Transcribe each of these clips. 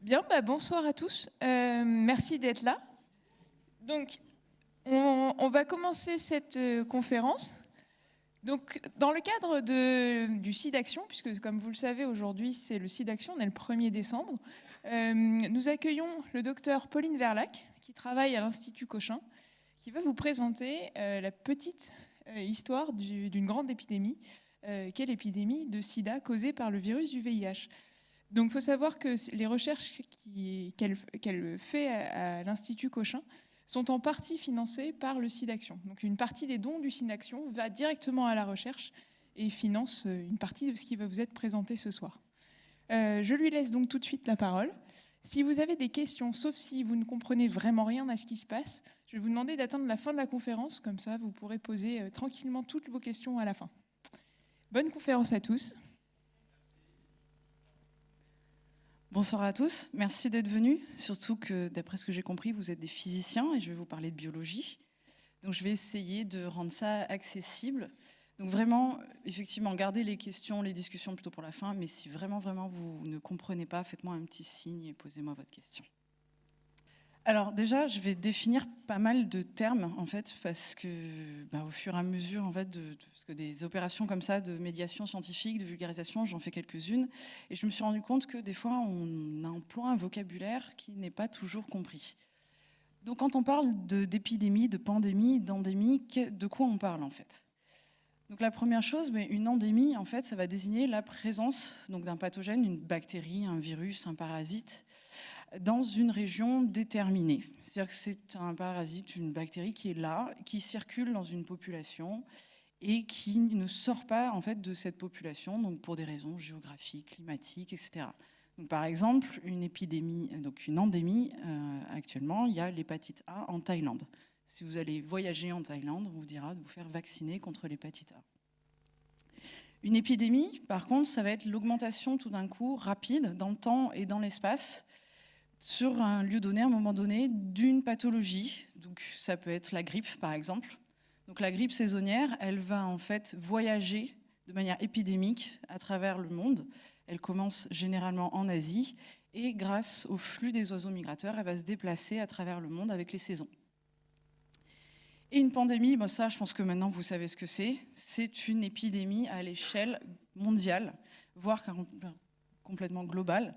Bien, bonsoir à tous. Merci d'être là. Donc, on va commencer cette conférence. Donc, dans le cadre du SIDAction, puisque comme vous le savez, aujourd'hui, c'est le SIDAction, on est le 1er décembre, nous accueillons le docteur Pauline Verlaque, qui travaille à l'Institut Cochin, qui va vous présenter la petite histoire d'une grande épidémie, qu'est l'épidémie de sida causée par le virus du VIH. Donc, il faut savoir que les recherches qu'elle fait à l'Institut Cochin sont en partie financées par le SIDAction. Donc, une partie des dons du SIDAction va directement à la recherche et finance une partie de ce qui va vous être présenté ce soir. Je lui laisse donc tout de suite la parole. Si vous avez des questions, sauf si vous ne comprenez vraiment rien à ce qui se passe, je vais vous demander d'attendre la fin de la conférence, comme ça vous pourrez poser tranquillement toutes vos questions à la fin. Bonne conférence à tous. Bonsoir à tous, merci d'être venus, surtout que d'après ce que j'ai compris, vous êtes des physiciens et je vais vous parler de biologie. Donc je vais essayer de rendre ça accessible. Donc vraiment, effectivement, gardez les questions, les discussions plutôt pour la fin, mais si vraiment vous ne comprenez pas, faites-moi un petit signe et posez-moi votre question. Alors déjà, je vais définir pas mal de termes en fait, parce que au fur et à mesure en fait, parce que des opérations comme ça de médiation scientifique, de vulgarisation, j'en fais quelques-unes, et je me suis rendu compte que des fois on emploie un vocabulaire qui n'est pas toujours compris. Donc quand on parle d'épidémie, de pandémie, d'endémie, de quoi on parle en fait? Donc la première chose, une endémie en fait, ça va désigner la présence donc d'un pathogène, une bactérie, un virus, un parasite, dans une région déterminée. C'est-à-dire que c'est un parasite, une bactérie qui est là, qui circule dans une population et qui ne sort pas en fait de cette population, donc pour des raisons géographiques, climatiques, etc. Donc par exemple, une épidémie, donc une endémie, actuellement, il y a l'hépatite A en Thaïlande. Si vous allez voyager en Thaïlande, on vous dira de vous faire vacciner contre l'hépatite A. Une épidémie, par contre, ça va être l'augmentation tout d'un coup rapide dans le temps et dans l'espace sur un lieu donné, à un moment donné, d'une pathologie. Donc ça peut être la grippe, par exemple. Donc la grippe saisonnière, elle va en fait voyager de manière épidémique à travers le monde. Elle commence généralement en Asie et grâce au flux des oiseaux migrateurs, elle va se déplacer à travers le monde avec les saisons. Et une pandémie, ça je pense que maintenant vous savez ce que c'est. C'est une épidémie à l'échelle mondiale, voire complètement globale.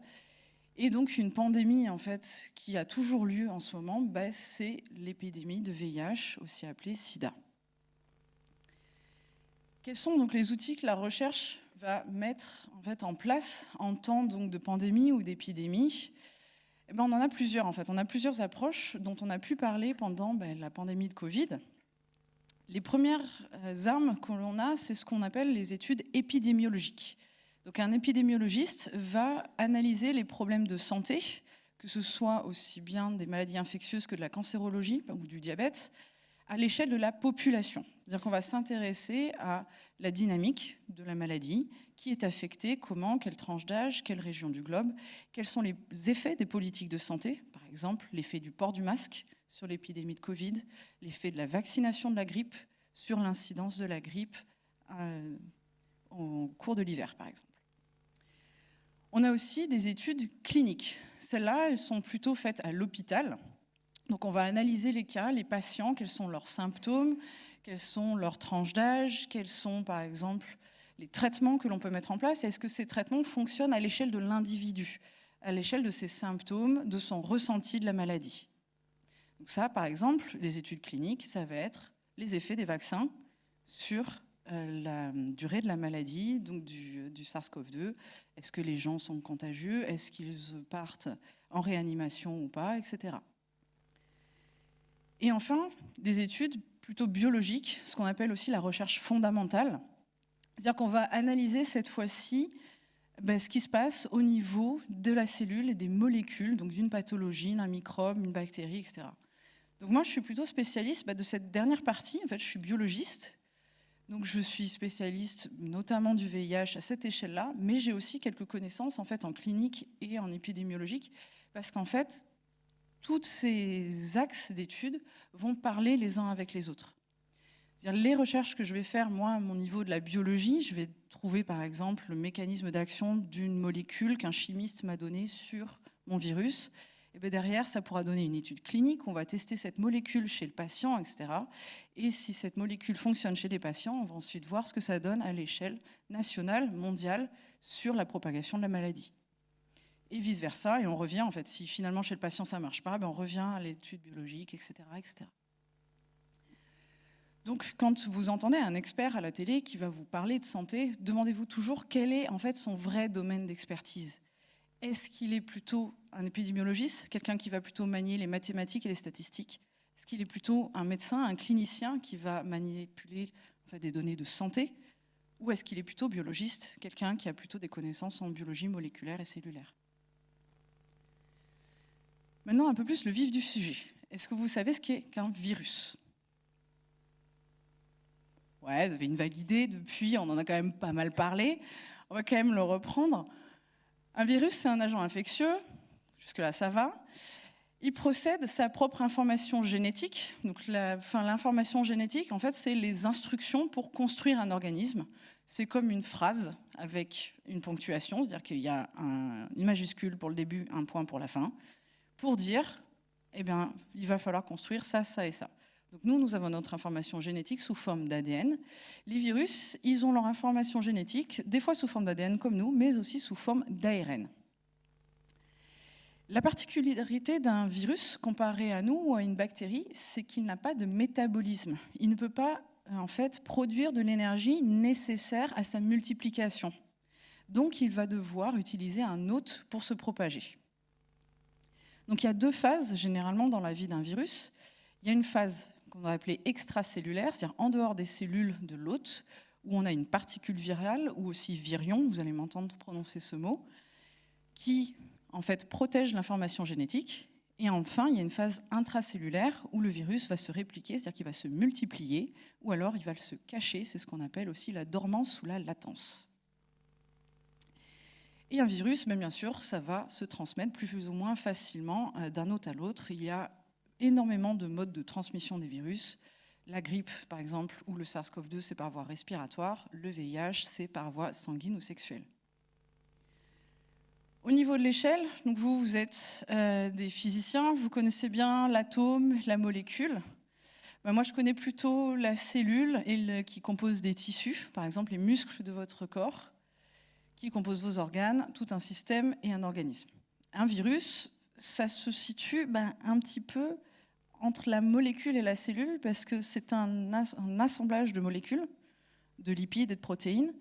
Et donc une pandémie en fait qui a toujours lieu en ce moment, c'est l'épidémie de VIH, aussi appelée SIDA. Quels sont donc les outils que la recherche va mettre en fait en place en temps donc de pandémie ou d'épidémie? On en a plusieurs en fait. On a plusieurs approches dont on a pu parler pendant la pandémie de Covid. Les premières armes que l'on a, c'est ce qu'on appelle les études épidémiologiques. Donc un épidémiologiste va analyser les problèmes de santé, que ce soit aussi bien des maladies infectieuses que de la cancérologie ou du diabète, à l'échelle de la population. C'est-à-dire qu'on va s'intéresser à la dynamique de la maladie, qui est affectée, comment, quelle tranche d'âge, quelle région du globe, quels sont les effets des politiques de santé, par exemple l'effet du port du masque sur l'épidémie de Covid, l'effet de la vaccination de la grippe sur l'incidence de la grippe au cours de l'hiver, par exemple. On a aussi des études cliniques. Celles-là, elles sont plutôt faites à l'hôpital. Donc on va analyser les cas, les patients, quels sont leurs symptômes, quelles sont leurs tranches d'âge, quels sont par exemple les traitements que l'on peut mettre en place. Est-ce que ces traitements fonctionnent à l'échelle de l'individu, à l'échelle de ses symptômes, de son ressenti de la maladie? Donc ça, par exemple, les études cliniques, ça va être les effets des vaccins sur la durée de la maladie, donc du SARS-CoV-2. Est-ce que les gens sont contagieux? Est-ce qu'ils partent en réanimation ou pas, etc. Et enfin, des études plutôt biologiques, ce qu'on appelle aussi la recherche fondamentale. C'est-à-dire qu'on va analyser cette fois-ci ce qui se passe au niveau de la cellule et des molécules, donc d'une pathologie, d'un microbe, une bactérie, etc. Donc moi, je suis plutôt spécialiste de cette dernière partie. En fait, je suis biologiste. Donc je suis spécialiste notamment du VIH à cette échelle-là, mais j'ai aussi quelques connaissances en fait en clinique et en épidémiologique, parce qu'en fait, tous ces axes d'études vont parler les uns avec les autres. C'est-à-dire, les recherches que je vais faire, moi, à mon niveau de la biologie, je vais trouver par exemple le mécanisme d'action d'une molécule qu'un chimiste m'a donnée sur mon virus, et bien derrière, ça pourra donner une étude clinique, on va tester cette molécule chez le patient, etc. Et si cette molécule fonctionne chez les patients, on va ensuite voir ce que ça donne à l'échelle nationale, mondiale, sur la propagation de la maladie. Et vice-versa, et on revient, en fait, si finalement chez le patient ça ne marche pas, ben on revient à l'étude biologique, etc., etc. Donc, quand vous entendez un expert à la télé qui va vous parler de santé, demandez-vous toujours quel est en fait son vrai domaine d'expertise. Est-ce qu'il est plutôt un épidémiologiste, quelqu'un qui va plutôt manier les mathématiques et les statistiques? Est-ce qu'il est plutôt un médecin, un clinicien qui va manipuler en fait, des données de santé? Ou est-ce qu'il est plutôt biologiste, quelqu'un qui a plutôt des connaissances en biologie moléculaire et cellulaire? Maintenant, un peu plus le vif du sujet. Est-ce que vous savez ce qu'est qu'un virus? Ouais, vous avez une vague idée depuis, on en a quand même pas mal parlé. On va quand même le reprendre. Un virus, c'est un agent infectieux. Jusque-là, ça va. Il possède sa propre information génétique. Donc, l'information génétique, en fait, c'est les instructions pour construire un organisme. C'est comme une phrase avec une ponctuation, c'est-à-dire qu'il y a une majuscule pour le début, un point pour la fin, pour dire, eh bien, il va falloir construire ça, ça et ça. Donc nous avons notre information génétique sous forme d'ADN. Les virus, ils ont leur information génétique, des fois sous forme d'ADN comme nous, mais aussi sous forme d'ARN. La particularité d'un virus comparé à nous ou à une bactérie, c'est qu'il n'a pas de métabolisme. Il ne peut pas en fait produire de l'énergie nécessaire à sa multiplication. Donc il va devoir utiliser un hôte pour se propager. Donc il y a deux phases généralement dans la vie d'un virus. Il y a une phase qu'on va appeler extracellulaire, c'est-à-dire en dehors des cellules de l'hôte, où on a une particule virale, ou aussi virion, vous allez m'entendre prononcer ce mot, qui en fait protège l'information génétique. Et enfin, il y a une phase intracellulaire où le virus va se répliquer, c'est-à-dire qu'il va se multiplier, ou alors il va se cacher, c'est ce qu'on appelle aussi la dormance ou la latence. Et un virus, bien sûr, ça va se transmettre plus ou moins facilement d'un hôte à l'autre. Il y a énormément de modes de transmission des virus. La grippe, par exemple, ou le SARS-CoV-2, c'est par voie respiratoire. Le VIH, c'est par voie sanguine ou sexuelle. Au niveau de l'échelle, donc vous êtes des physiciens, vous connaissez bien l'atome, la molécule. Moi, je connais plutôt la cellule qui compose des tissus, par exemple les muscles de votre corps, qui composent vos organes, tout un système et un organisme. Un virus, ça se situe un petit peu entre la molécule et la cellule parce que c'est un assemblage de molécules, de lipides et de protéines,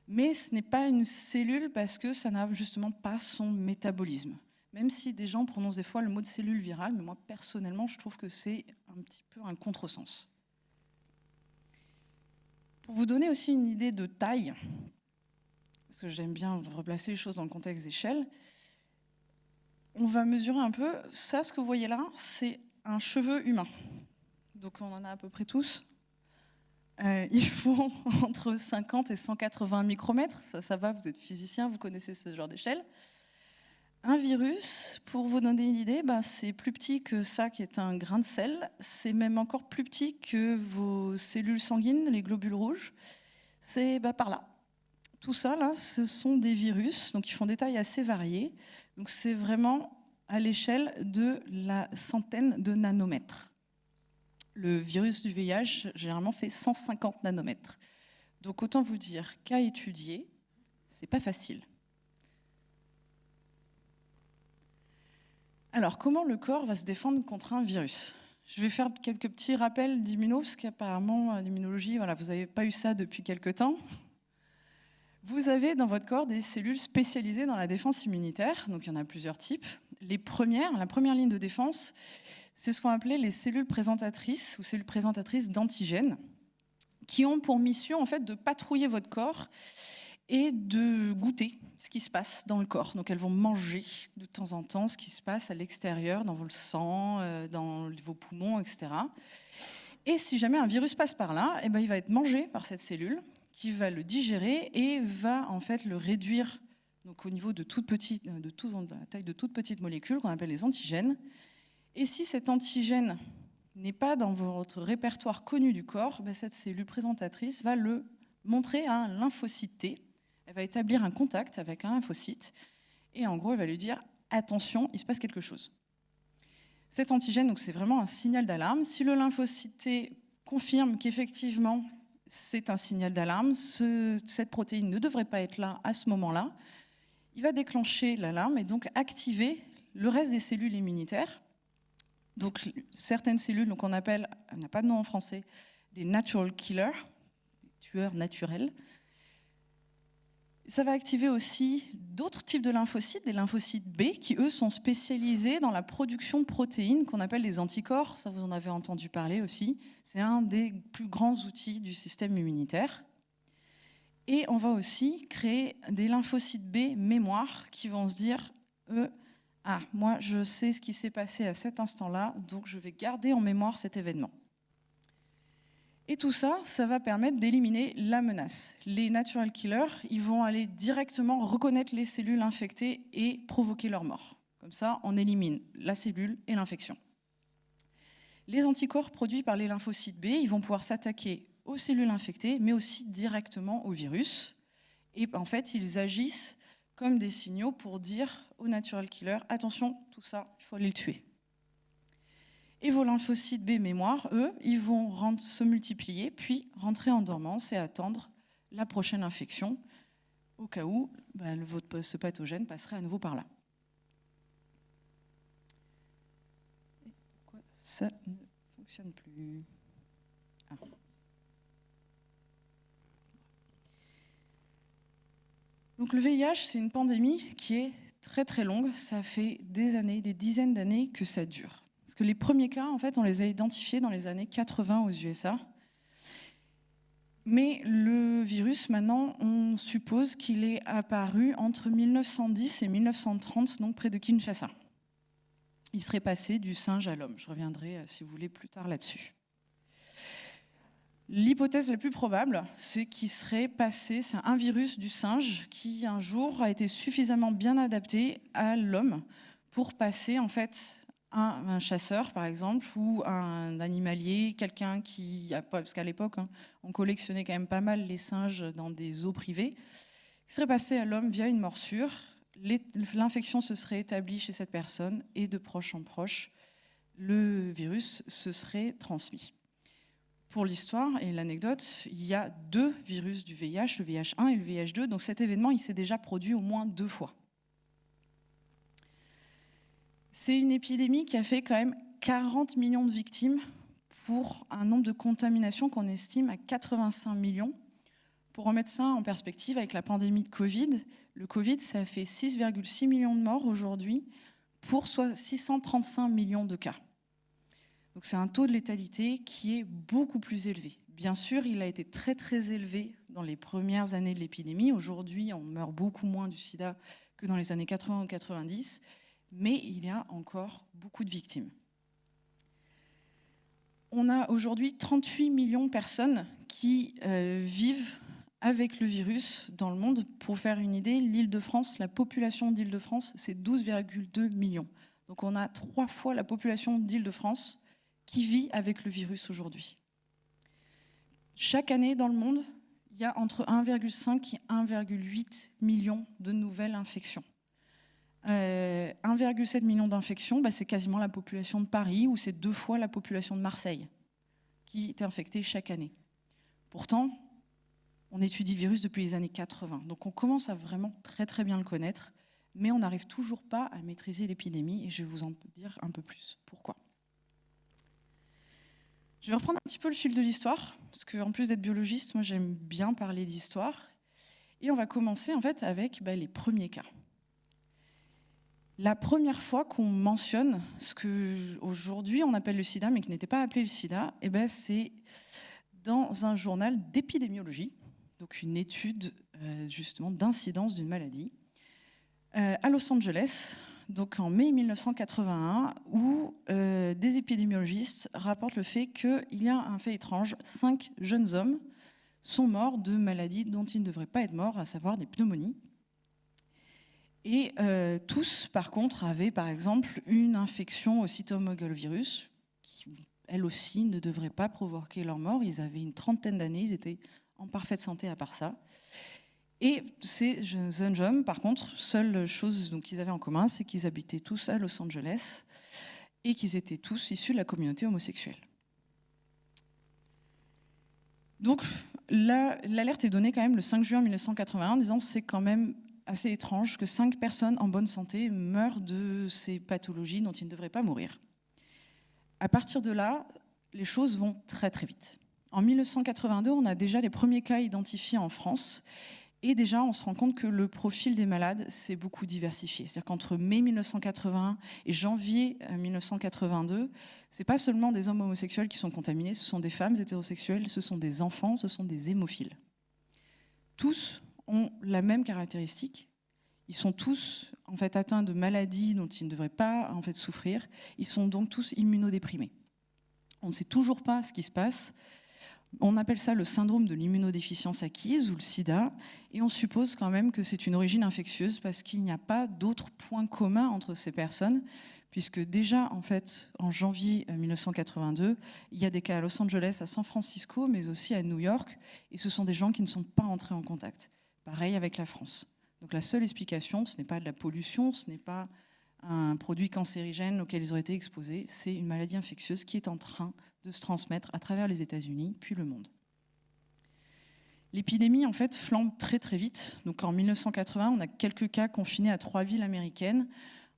mais ce n'est pas une cellule parce que ça n'a justement pas son métabolisme. Même si des gens prononcent des fois le mot de cellule virale, mais moi personnellement je trouve que c'est un petit peu un contresens. Pour vous donner aussi une idée de taille, parce que j'aime bien replacer les choses dans le contexte d'échelle, on va mesurer un peu, ça ce que vous voyez là, c'est un cheveu humain. Donc on en a à peu près tous. Ils font entre 50 et 180 micromètres, ça va, vous êtes physicien, vous connaissez ce genre d'échelle. Un virus, pour vous donner une idée, c'est plus petit que ça qui est un grain de sel, c'est même encore plus petit que vos cellules sanguines, les globules rouges, c'est par là. Tout ça, là, ce sont des virus, donc ils font des tailles assez variées. Donc c'est vraiment à l'échelle de la centaine de nanomètres. Le virus du VIH, généralement, fait 150 nanomètres. Donc autant vous dire qu'à étudier, c'est pas facile. Alors, comment le corps va se défendre contre un virus? Je vais faire quelques petits rappels d'immuno, parce qu'apparemment, l'immunologie, vous n'avez pas eu ça depuis quelque temps. Vous avez dans votre corps des cellules spécialisées dans la défense immunitaire, donc il y en a plusieurs types. La première ligne de défense, c'est ce qu'on appelait les cellules présentatrices ou cellules présentatrices d'antigènes, qui ont pour mission en fait de patrouiller votre corps et de goûter ce qui se passe dans le corps. Donc elles vont manger de temps en temps ce qui se passe à l'extérieur, dans votre sang, dans vos poumons, etc. Et si jamais un virus passe par là, il va être mangé par cette cellule qui va le digérer et va en fait le réduire donc au niveau de la taille de toutes petites molécules qu'on appelle les antigènes. Et si cet antigène n'est pas dans votre répertoire connu du corps, cette cellule présentatrice va le montrer à un lymphocyte T. Elle va établir un contact avec un lymphocyte et en gros, elle va lui dire « attention, il se passe quelque chose. Cet antigène, donc, c'est vraiment un signal d'alarme. Si le lymphocyte T confirme qu'effectivement c'est un signal d'alarme, cette protéine ne devrait pas être là à ce moment-là, il va déclencher l'alarme et donc activer le reste des cellules immunitaires. Donc certaines cellules, donc on appelle, on n'a pas de nom en français, des natural killers, tueurs naturels. Ça va activer aussi d'autres types de lymphocytes, des lymphocytes B, qui eux sont spécialisés dans la production de protéines qu'on appelle les anticorps. Ça, vous en avez entendu parler aussi. C'est un des plus grands outils du système immunitaire. Et on va aussi créer des lymphocytes B mémoire qui vont se dire moi je sais ce qui s'est passé à cet instant-là, donc je vais garder en mémoire cet événement. Et tout ça, ça va permettre d'éliminer la menace. Les natural killers, ils vont aller directement reconnaître les cellules infectées et provoquer leur mort. Comme ça, on élimine la cellule et l'infection. Les anticorps produits par les lymphocytes B, ils vont pouvoir s'attaquer aux cellules infectées, mais aussi directement au virus. Et en fait, ils agissent comme des signaux pour dire aux natural killers « Attention, tout ça, il faut aller le tuer ». Et vos lymphocytes B mémoire, eux, ils vont se multiplier, puis rentrer en dormance et attendre la prochaine infection, au cas où ce pathogène passerait à nouveau par là. Et pourquoi ça ne fonctionne plus ? Donc le VIH, c'est une pandémie qui est très très longue. Ça fait des années, des dizaines d'années que ça dure. Parce que les premiers cas, en fait, on les a identifiés dans les années 80 aux USA. Mais le virus, maintenant, on suppose qu'il est apparu entre 1910 et 1930, donc près de Kinshasa. Il serait passé du singe à l'homme. Je reviendrai, si vous voulez, plus tard là-dessus. L'hypothèse la plus probable, c'est qu'il serait passé, c'est un virus du singe qui, un jour, a été suffisamment bien adapté à l'homme pour passer, en fait, un chasseur, par exemple, ou un animalier, quelqu'un qui, parce qu'à l'époque, on collectionnait quand même pas mal les singes dans des zoos privés, qui serait passé à l'homme via une morsure. L'infection se serait établie chez cette personne et de proche en proche, le virus se serait transmis. Pour l'histoire et l'anecdote, il y a 2 virus du VIH, le VIH1 et le VIH2, donc cet événement, il s'est déjà produit au moins 2 fois. C'est une épidémie qui a fait quand même 40 millions de victimes pour un nombre de contaminations qu'on estime à 85 millions. Pour remettre ça en perspective avec la pandémie de Covid, le Covid, ça a fait 6,6 millions de morts aujourd'hui pour 635 millions de cas. Donc c'est un taux de létalité qui est beaucoup plus élevé. Bien sûr, il a été très très élevé dans les premières années de l'épidémie. Aujourd'hui, on meurt beaucoup moins du sida que dans les années 80 ou 90. Mais il y a encore beaucoup de victimes. On a aujourd'hui 38 millions de personnes qui vivent avec le virus dans le monde. Pour faire une idée, l'Île-de-France, la population d'Île-de-France, c'est 12,2 millions. Donc on a 3 fois la population d'Île-de-France qui vit avec le virus aujourd'hui. Chaque année dans le monde, il y a entre 1,5 et 1,8 millions de nouvelles infections. 1,7 million d'infections, c'est quasiment la population de Paris, ou c'est 2 fois la population de Marseille qui est infectée chaque année. Pourtant, on étudie le virus depuis les années 80, donc on commence à vraiment très très bien le connaître, mais on n'arrive toujours pas à maîtriser l'épidémie, et je vais vous en dire un peu plus pourquoi. Je vais reprendre un petit peu le fil de l'histoire, parce qu'en plus d'être biologiste, moi j'aime bien parler d'histoire, et on va commencer en fait avec les premiers cas. La première fois qu'on mentionne ce qu'aujourd'hui on appelle le sida, mais qui n'était pas appelé le sida, c'est dans un journal d'épidémiologie, donc une étude justement d'incidence d'une maladie, à Los Angeles, donc en mai 1981, où des épidémiologistes rapportent le fait qu'il y a un fait étrange, 5 jeunes hommes sont morts de maladies dont ils ne devraient pas être morts, à savoir des pneumonies. Et tous, par contre, avaient, par exemple, une infection au cytomégalovirus, qui, elle aussi, ne devrait pas provoquer leur mort. Ils avaient une 30aine d'années, ils étaient en parfaite santé à part ça. Et ces jeunes hommes, par contre, seule chose qu'ils avaient en commun, c'est qu'ils habitaient tous à Los Angeles et qu'ils étaient tous issus de la communauté homosexuelle. Donc, l'alerte est donnée quand même le 5 juin 1981, disant c'est quand même assez étrange que 5 personnes en bonne santé meurent de ces pathologies dont ils ne devraient pas mourir. À partir de là, les choses vont très très vite. En 1982, on a déjà les premiers cas identifiés en France. Et déjà, on se rend compte que le profil des malades s'est beaucoup diversifié. C'est-à-dire qu'entre mai 1981 et janvier 1982, ce n'est pas seulement des hommes homosexuels qui sont contaminés, ce sont des femmes hétérosexuelles, ce sont des enfants, ce sont des hémophiles. Tous ont la même caractéristique. Ils sont tous en fait, atteints de maladies dont ils ne devraient pas en fait, souffrir. Ils sont donc tous immunodéprimés. On ne sait toujours pas ce qui se passe. On appelle ça le syndrome de l'immunodéficience acquise ou le sida, et on suppose quand même que c'est une origine infectieuse parce qu'il n'y a pas d'autres points communs entre ces personnes, puisque déjà en fait en janvier 1982, il y a des cas à Los Angeles, à San Francisco, mais aussi à New York, et ce sont des gens qui ne sont pas entrés en contact. Pareil avec la France. Donc la seule explication, ce n'est pas de la pollution, ce n'est pas un produit cancérigène auquel ils auraient été exposés, c'est une maladie infectieuse qui est en train de se transmettre à travers les États-Unis, puis le monde. L'épidémie, en fait, flambe très très vite. Donc en 1980, on a quelques cas confinés à 3 villes américaines.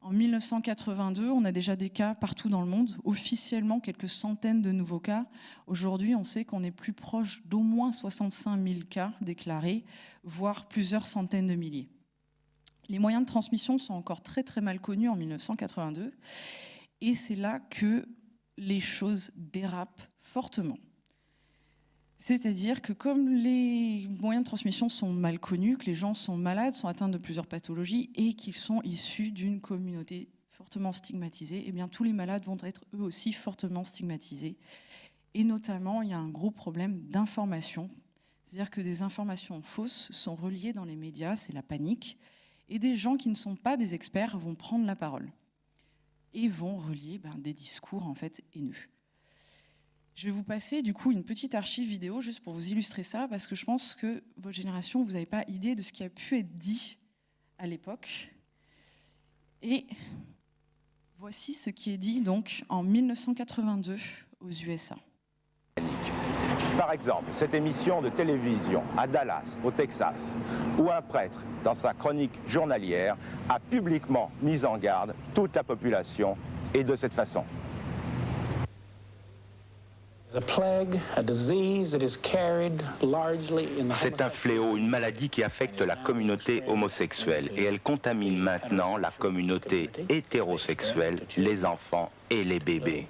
En 1982, on a déjà des cas partout dans le monde, officiellement quelques centaines de nouveaux cas. Aujourd'hui, on sait qu'on est plus proche d'au moins 65 000 cas déclarés, voire plusieurs centaines de milliers. Les moyens de transmission sont encore très très mal connus en 1982, et c'est là que les choses dérapent fortement. C'est-à-dire que comme les moyens de transmission sont mal connus, que les gens sont malades, sont atteints de plusieurs pathologies et qu'ils sont issus d'une communauté fortement stigmatisée, eh bien tous les malades vont être eux aussi fortement stigmatisés. Et notamment, il y a un gros problème d'information. C'est-à-dire que des informations fausses sont reliées dans les médias, c'est la panique, et des gens qui ne sont pas des experts vont prendre la parole et vont relier des discours en fait haineux. Je vais vous passer du coup une petite archive vidéo juste pour vous illustrer ça, parce que je pense que votre génération, vous n'avez pas idée de ce qui a pu être dit à l'époque. Et voici ce qui est dit donc en 1982 aux USA. Par exemple, cette émission de télévision à Dallas, au Texas, où un prêtre, dans sa chronique journalière, a publiquement mis en garde toute la population, et de cette façon. C'est un fléau, une maladie qui affecte la communauté homosexuelle et elle contamine maintenant la communauté hétérosexuelle, les enfants et les bébés.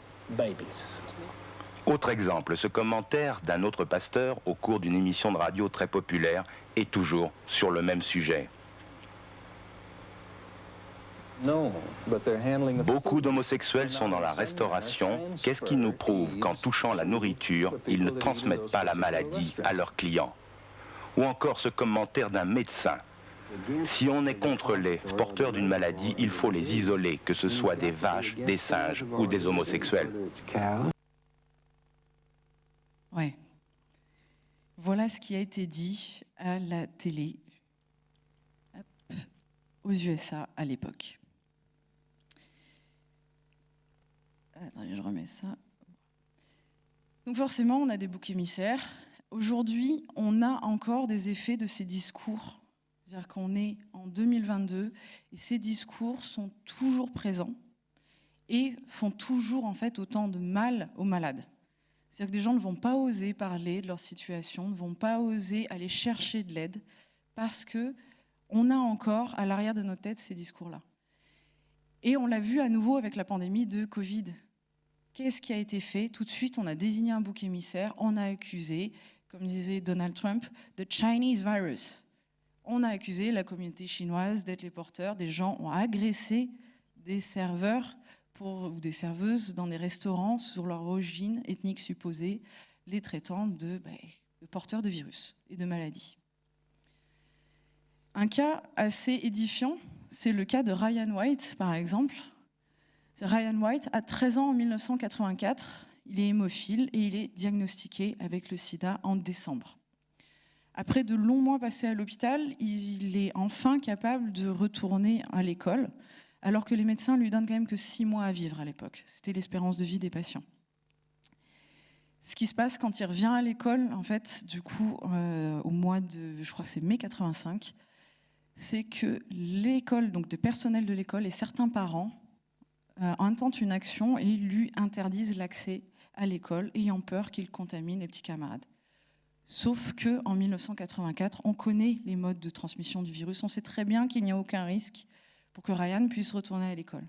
Autre exemple, ce commentaire d'un autre pasteur au cours d'une émission de radio très populaire est toujours sur le même sujet. Beaucoup d'homosexuels sont dans la restauration. Qu'est-ce qui nous prouve qu'en touchant la nourriture, ils ne transmettent pas la maladie à leurs clients? Ou encore ce commentaire d'un médecin. Si on est contre les porteurs d'une maladie, il faut les isoler, que ce soit des vaches, des singes ou des homosexuels. Ouais. Voilà ce qui a été dit à la télé aux USA à l'époque. Attendez, je remets ça. Donc forcément, on a des boucs émissaires. Aujourd'hui, on a encore des effets de ces discours. C'est-à-dire qu'on est en 2022 et ces discours sont toujours présents et font toujours en fait autant de mal aux malades. C'est-à-dire que des gens ne vont pas oser parler de leur situation, ne vont pas oser aller chercher de l'aide parce qu'on a encore à l'arrière de nos têtes ces discours-là. Et on l'a vu à nouveau avec la pandémie de Covid. Qu'est-ce qui a été fait? Tout de suite, on a désigné un bouc émissaire, on a accusé, comme disait Donald Trump, « the Chinese virus ». On a accusé la communauté chinoise d'être les porteurs. Des gens ont agressé des serveurs ou des serveuses dans des restaurants sur leur origine ethnique supposée, les traitant de porteurs de virus et de maladies. Un cas assez édifiant, c'est le cas de Ryan White, par exemple. Ryan White a 13 ans en 1984, il est hémophile et il est diagnostiqué avec le sida en décembre. Après de longs mois passés à l'hôpital, il est enfin capable de retourner à l'école, alors que les médecins lui donnent quand même que 6 mois à vivre à l'époque. C'était l'espérance de vie des patients. Ce qui se passe quand il revient à l'école, en fait, du coup, au mois de, je crois que c'est mai 85, c'est que l'école, donc de personnel de l'école et certains parents intentent une action et lui interdisent l'accès à l'école, ayant peur qu'il contamine les petits camarades. Sauf qu'en 1984, on connaît les modes de transmission du virus. On sait très bien qu'il n'y a aucun risque pour que Ryan puisse retourner à l'école.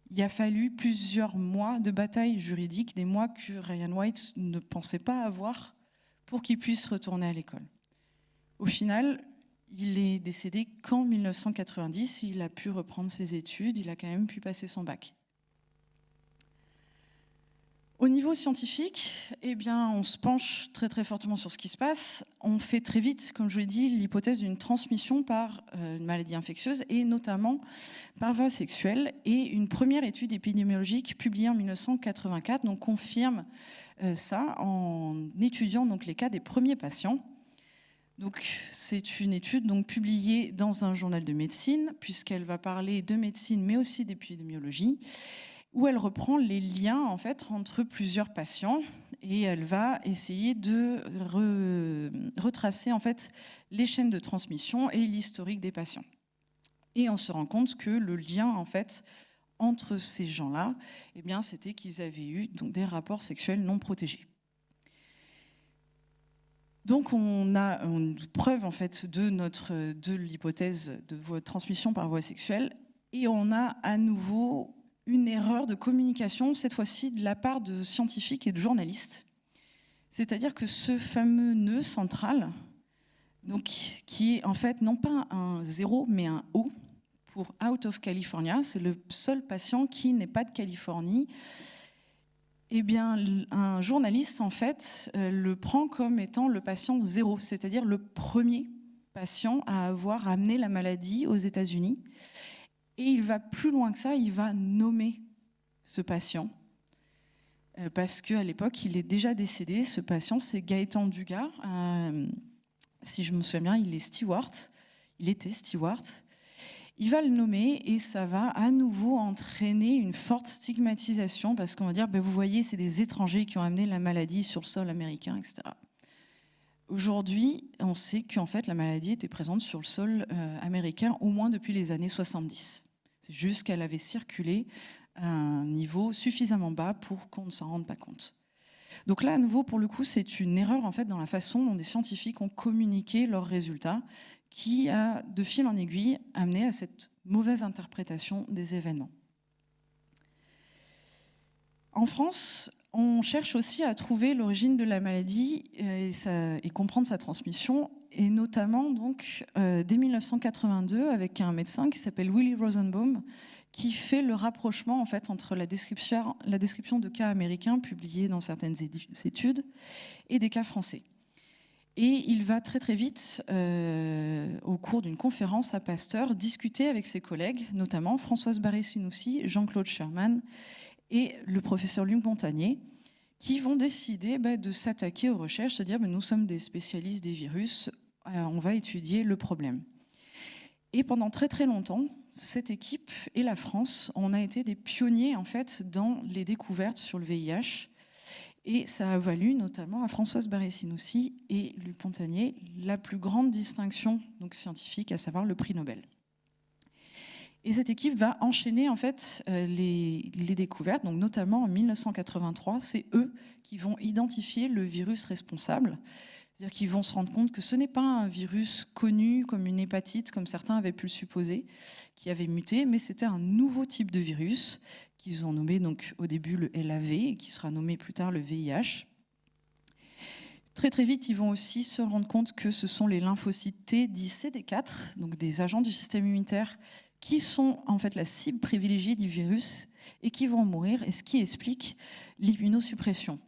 Il a fallu plusieurs mois de bataille juridique, des mois que Ryan White ne pensait pas avoir pour qu'il puisse retourner à l'école. Au final, il est décédé qu'en 1990, il a pu reprendre ses études, il a quand même pu passer son bac. Au niveau scientifique, eh bien, on se penche très très fortement sur ce qui se passe. On fait très vite, comme je vous l'ai dit, l'hypothèse d'une transmission par une maladie infectieuse et notamment par voie sexuelle. Et une première étude épidémiologique publiée en 1984 donc, confirme ça en étudiant donc, les cas des premiers patients. Donc, c'est une étude donc, publiée dans un journal de médecine, puisqu'elle va parler de médecine mais aussi d'épidémiologie, où elle reprend les liens en fait, entre plusieurs patients et elle va essayer de retracer en fait, les chaînes de transmission et l'historique des patients. Et on se rend compte que le lien en fait, entre ces gens-là, eh bien, c'était qu'ils avaient eu donc, des rapports sexuels non protégés. Donc on a une preuve en fait, de l'hypothèse de transmission par voie sexuelle et on a à nouveau une erreur de communication, cette fois-ci de la part de scientifiques et de journalistes. C'est-à-dire que ce fameux nœud central, donc, qui est en fait non pas un 0, mais un O, pour Out of California, c'est le seul patient qui n'est pas de Californie, eh bien, un journaliste, en fait, le prend comme étant le patient 0, c'est-à-dire le premier patient à avoir amené la maladie aux États-Unis. Et il va plus loin que ça, il va nommer ce patient. Parce qu'à l'époque, il est déjà décédé. Ce patient, c'est Gaëtan Dugas. Si je me souviens bien, il était steward. Il va le nommer et ça va à nouveau entraîner une forte stigmatisation parce qu'on va dire, vous voyez, c'est des étrangers qui ont amené la maladie sur le sol américain, etc. Aujourd'hui, on sait qu'en fait, la maladie était présente sur le sol américain au moins depuis les années 70. C'est juste qu'elle avait circulé à un niveau suffisamment bas pour qu'on ne s'en rende pas compte. Donc là, à nouveau, pour le coup, c'est une erreur en fait, dans la façon dont des scientifiques ont communiqué leurs résultats qui a, de fil en aiguille, amené à cette mauvaise interprétation des événements. En France, on cherche aussi à trouver l'origine de la maladie et comprendre sa transmission, et notamment donc, dès 1982 avec un médecin qui s'appelle Willy Rosenbaum, qui fait le rapprochement en fait, entre la description de cas américains publiés dans certaines études et des cas français. Et il va très très vite, au cours d'une conférence à Pasteur, discuter avec ses collègues, notamment Françoise Barré-Sinoussi, Jean-Claude Sherman et le professeur Luc Montagnier, qui vont décider de s'attaquer aux recherches, se dire nous sommes des spécialistes des virus, on va étudier le problème. Et pendant très très longtemps, cette équipe et la France, on a été des pionniers en fait dans les découvertes sur le VIH. Et ça a valu notamment à Françoise Barré-Sinoussi et Luc Montagnier la plus grande distinction donc, scientifique, à savoir le prix Nobel. Et cette équipe va enchaîner en fait, les découvertes, donc notamment en 1983, c'est eux qui vont identifier le virus responsable. C'est-à-dire qu'ils vont se rendre compte que ce n'est pas un virus connu comme une hépatite, comme certains avaient pu le supposer, qui avait muté, mais c'était un nouveau type de virus qu'ils ont nommé donc, au début le LAV, et qui sera nommé plus tard le VIH. Très très vite, ils vont aussi se rendre compte que ce sont les lymphocytes T dits CD4, donc des agents du système immunitaire, qui sont en fait la cible privilégiée du virus et qui vont mourir, et ce qui explique l'immunosuppression.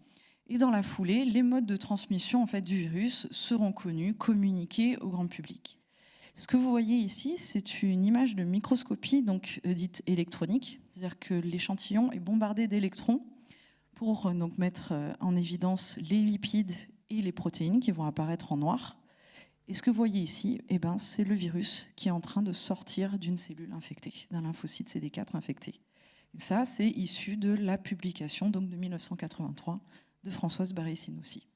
Et dans la foulée, les modes de transmission en fait, du virus seront connus, communiqués au grand public. Ce que vous voyez ici, c'est une image de microscopie donc, dite électronique, c'est-à-dire que l'échantillon est bombardé d'électrons pour donc, mettre en évidence les lipides et les protéines qui vont apparaître en noir. Et ce que vous voyez ici, c'est le virus qui est en train de sortir d'une cellule infectée, d'un lymphocyte CD4 infecté. Et ça, c'est issu de la publication donc, de 1983 de Françoise Barré-Sinoussi.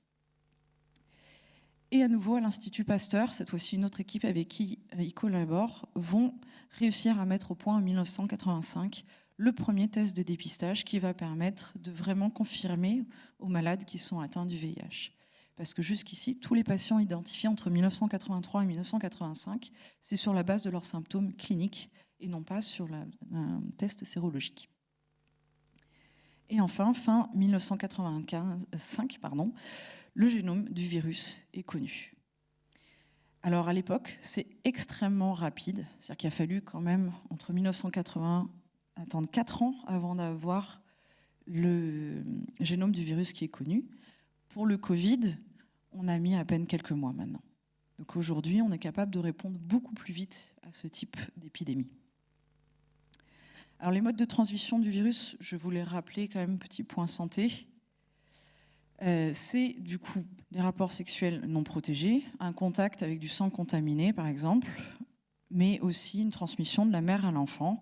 Et à nouveau, à l'Institut Pasteur, cette fois-ci une autre équipe avec qui ils collaborent, vont réussir à mettre au point en 1985 le premier test de dépistage qui va permettre de vraiment confirmer aux malades qui sont atteints du VIH. Parce que jusqu'ici, tous les patients identifiés entre 1983 et 1985, c'est sur la base de leurs symptômes cliniques et non pas sur un test sérologique. Et enfin, fin 1985, le génome du virus est connu. Alors à l'époque, c'est extrêmement rapide, c'est-à-dire qu'il a fallu quand même, entre 1980, attendre 4 ans avant d'avoir le génome du virus qui est connu. Pour le Covid, on a mis à peine quelques mois maintenant. Donc aujourd'hui, on est capable de répondre beaucoup plus vite à ce type d'épidémie. Alors les modes de transmission du virus, je voulais rappeler quand même, petit point santé. C'est du coup des rapports sexuels non protégés, un contact avec du sang contaminé par exemple, mais aussi une transmission de la mère à l'enfant,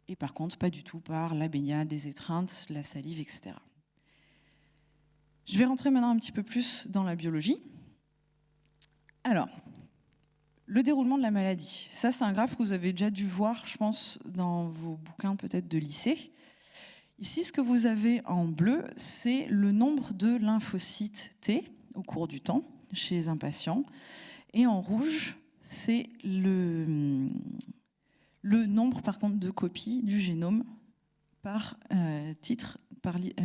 et par contre pas du tout par la baignade, des étreintes, la salive, etc. Je vais rentrer maintenant un petit peu plus dans la biologie. Alors, le déroulement de la maladie. Ça, c'est un graphe que vous avez déjà dû voir, je pense, dans vos bouquins peut-être de lycée. Ici, ce que vous avez en bleu, c'est le nombre de lymphocytes T au cours du temps chez un patient. Et en rouge, c'est le nombre, par contre, de copies du génome par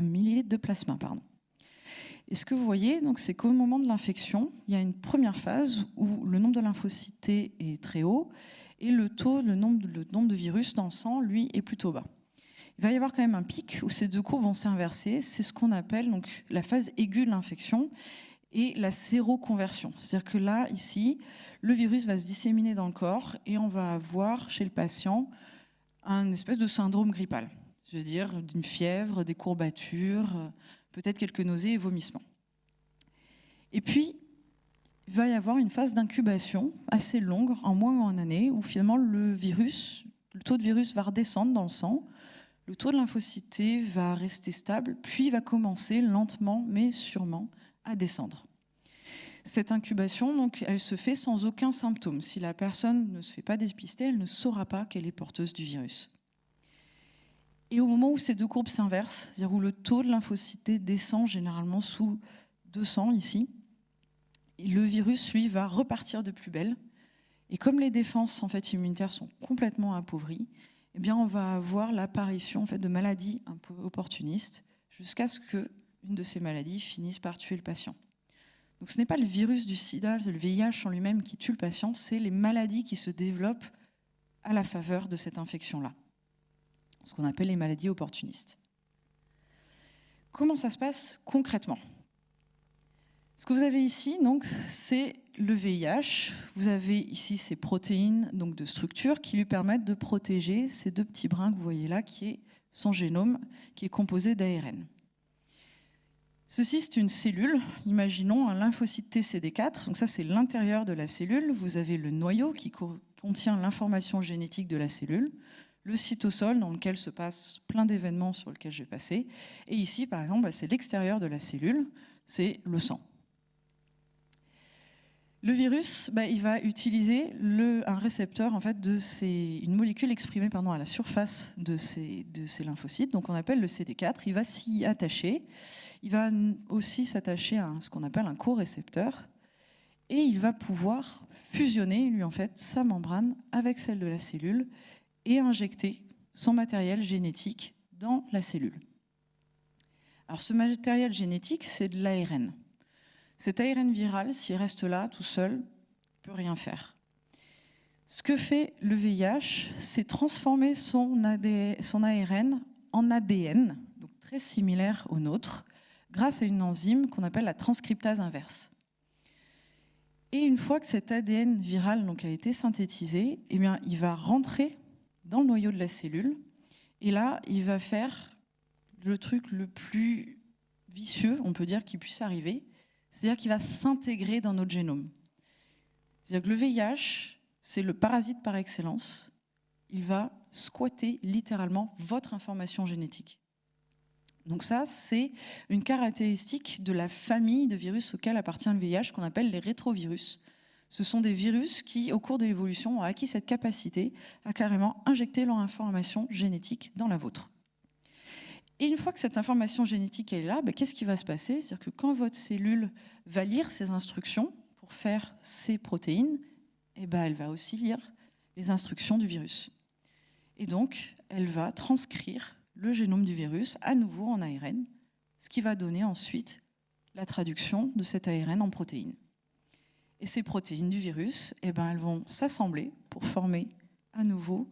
millilitre de plasma. Et ce que vous voyez, c'est qu'au moment de l'infection, il y a une première phase où le nombre de lymphocytes T est très haut et le nombre de virus dans le sang, lui, est plutôt bas. Il va y avoir quand même un pic où ces deux courbes vont s'inverser. C'est ce qu'on appelle donc, la phase aiguë de l'infection et la séroconversion. C'est-à-dire que là, ici, le virus va se disséminer dans le corps et on va avoir chez le patient un espèce de syndrome grippal. Je veux dire, une fièvre, des courbatures, peut-être quelques nausées et vomissements. Et puis, il va y avoir une phase d'incubation assez longue, en mois ou en année, où finalement le taux de virus va redescendre dans le sang, le taux de lymphocytes T va rester stable, puis va commencer lentement, mais sûrement, à descendre. Cette incubation, donc, elle se fait sans aucun symptôme. Si la personne ne se fait pas dépister, elle ne saura pas qu'elle est porteuse du virus. Et au moment où ces deux courbes s'inversent, c'est-à-dire où le taux de lymphocytes T descend généralement sous 200 ici, le virus, lui, va repartir de plus belle. Et comme les défenses immunitaires sont complètement appauvries, eh bien, on va avoir l'apparition de maladies un peu opportunistes jusqu'à ce qu'une de ces maladies finisse par tuer le patient. Donc ce n'est pas le virus du sida, le VIH en lui-même qui tue le patient, c'est les maladies qui se développent à la faveur de cette infection-là. Ce qu'on appelle les maladies opportunistes. Comment ça se passe concrètement ? Ce que vous avez ici, c'est le VIH. Vous avez ici ces protéines de structure qui lui permettent de protéger ces deux petits brins que vous voyez là, qui est son génome, qui est composé d'ARN. Ceci, c'est une cellule. Imaginons un lymphocyte T CD4. Donc ça, c'est l'intérieur de la cellule. Vous avez le noyau qui contient l'information génétique de la cellule, le cytosol dans lequel se passent plein d'événements sur lesquels je vais passer. Et ici, par exemple, c'est l'extérieur de la cellule, c'est le sang. Le virus, il va utiliser un récepteur, une molécule exprimée à la surface de ces lymphocytes, donc on appelle le CD4. Il va s'y attacher. Il va aussi s'attacher à ce qu'on appelle un corécepteur. Et il va pouvoir fusionner, sa membrane avec celle de la cellule et injecter son matériel génétique dans la cellule. Alors ce matériel génétique, c'est de l'ARN. Cet ARN viral, s'il reste là tout seul, ne peut rien faire. Ce que fait le VIH, c'est transformer son ARN en ADN, donc très similaire au nôtre, grâce à une enzyme qu'on appelle la transcriptase inverse. Et une fois que cet ADN viral a été synthétisé, il va rentrer dans le noyau de la cellule, et là, il va faire le truc le plus vicieux, on peut dire, qui puisse arriver, c'est-à-dire qu'il va s'intégrer dans notre génome. C'est-à-dire que le VIH, c'est le parasite par excellence. Il va squatter littéralement votre information génétique. Donc ça, c'est une caractéristique de la famille de virus auquel appartient le VIH, qu'on appelle les rétrovirus. Ce sont des virus qui, au cours de l'évolution, ont acquis cette capacité à carrément injecter leur information génétique dans la vôtre. Et une fois que cette information génétique est là, qu'est-ce qui va se passer? C'est-à-dire que quand votre cellule va lire ses instructions pour faire ses protéines, elle va aussi lire les instructions du virus. Et donc, elle va transcrire le génome du virus à nouveau en ARN, ce qui va donner ensuite la traduction de cet ARN en protéines. Et ces protéines du virus, elles vont s'assembler pour former à nouveau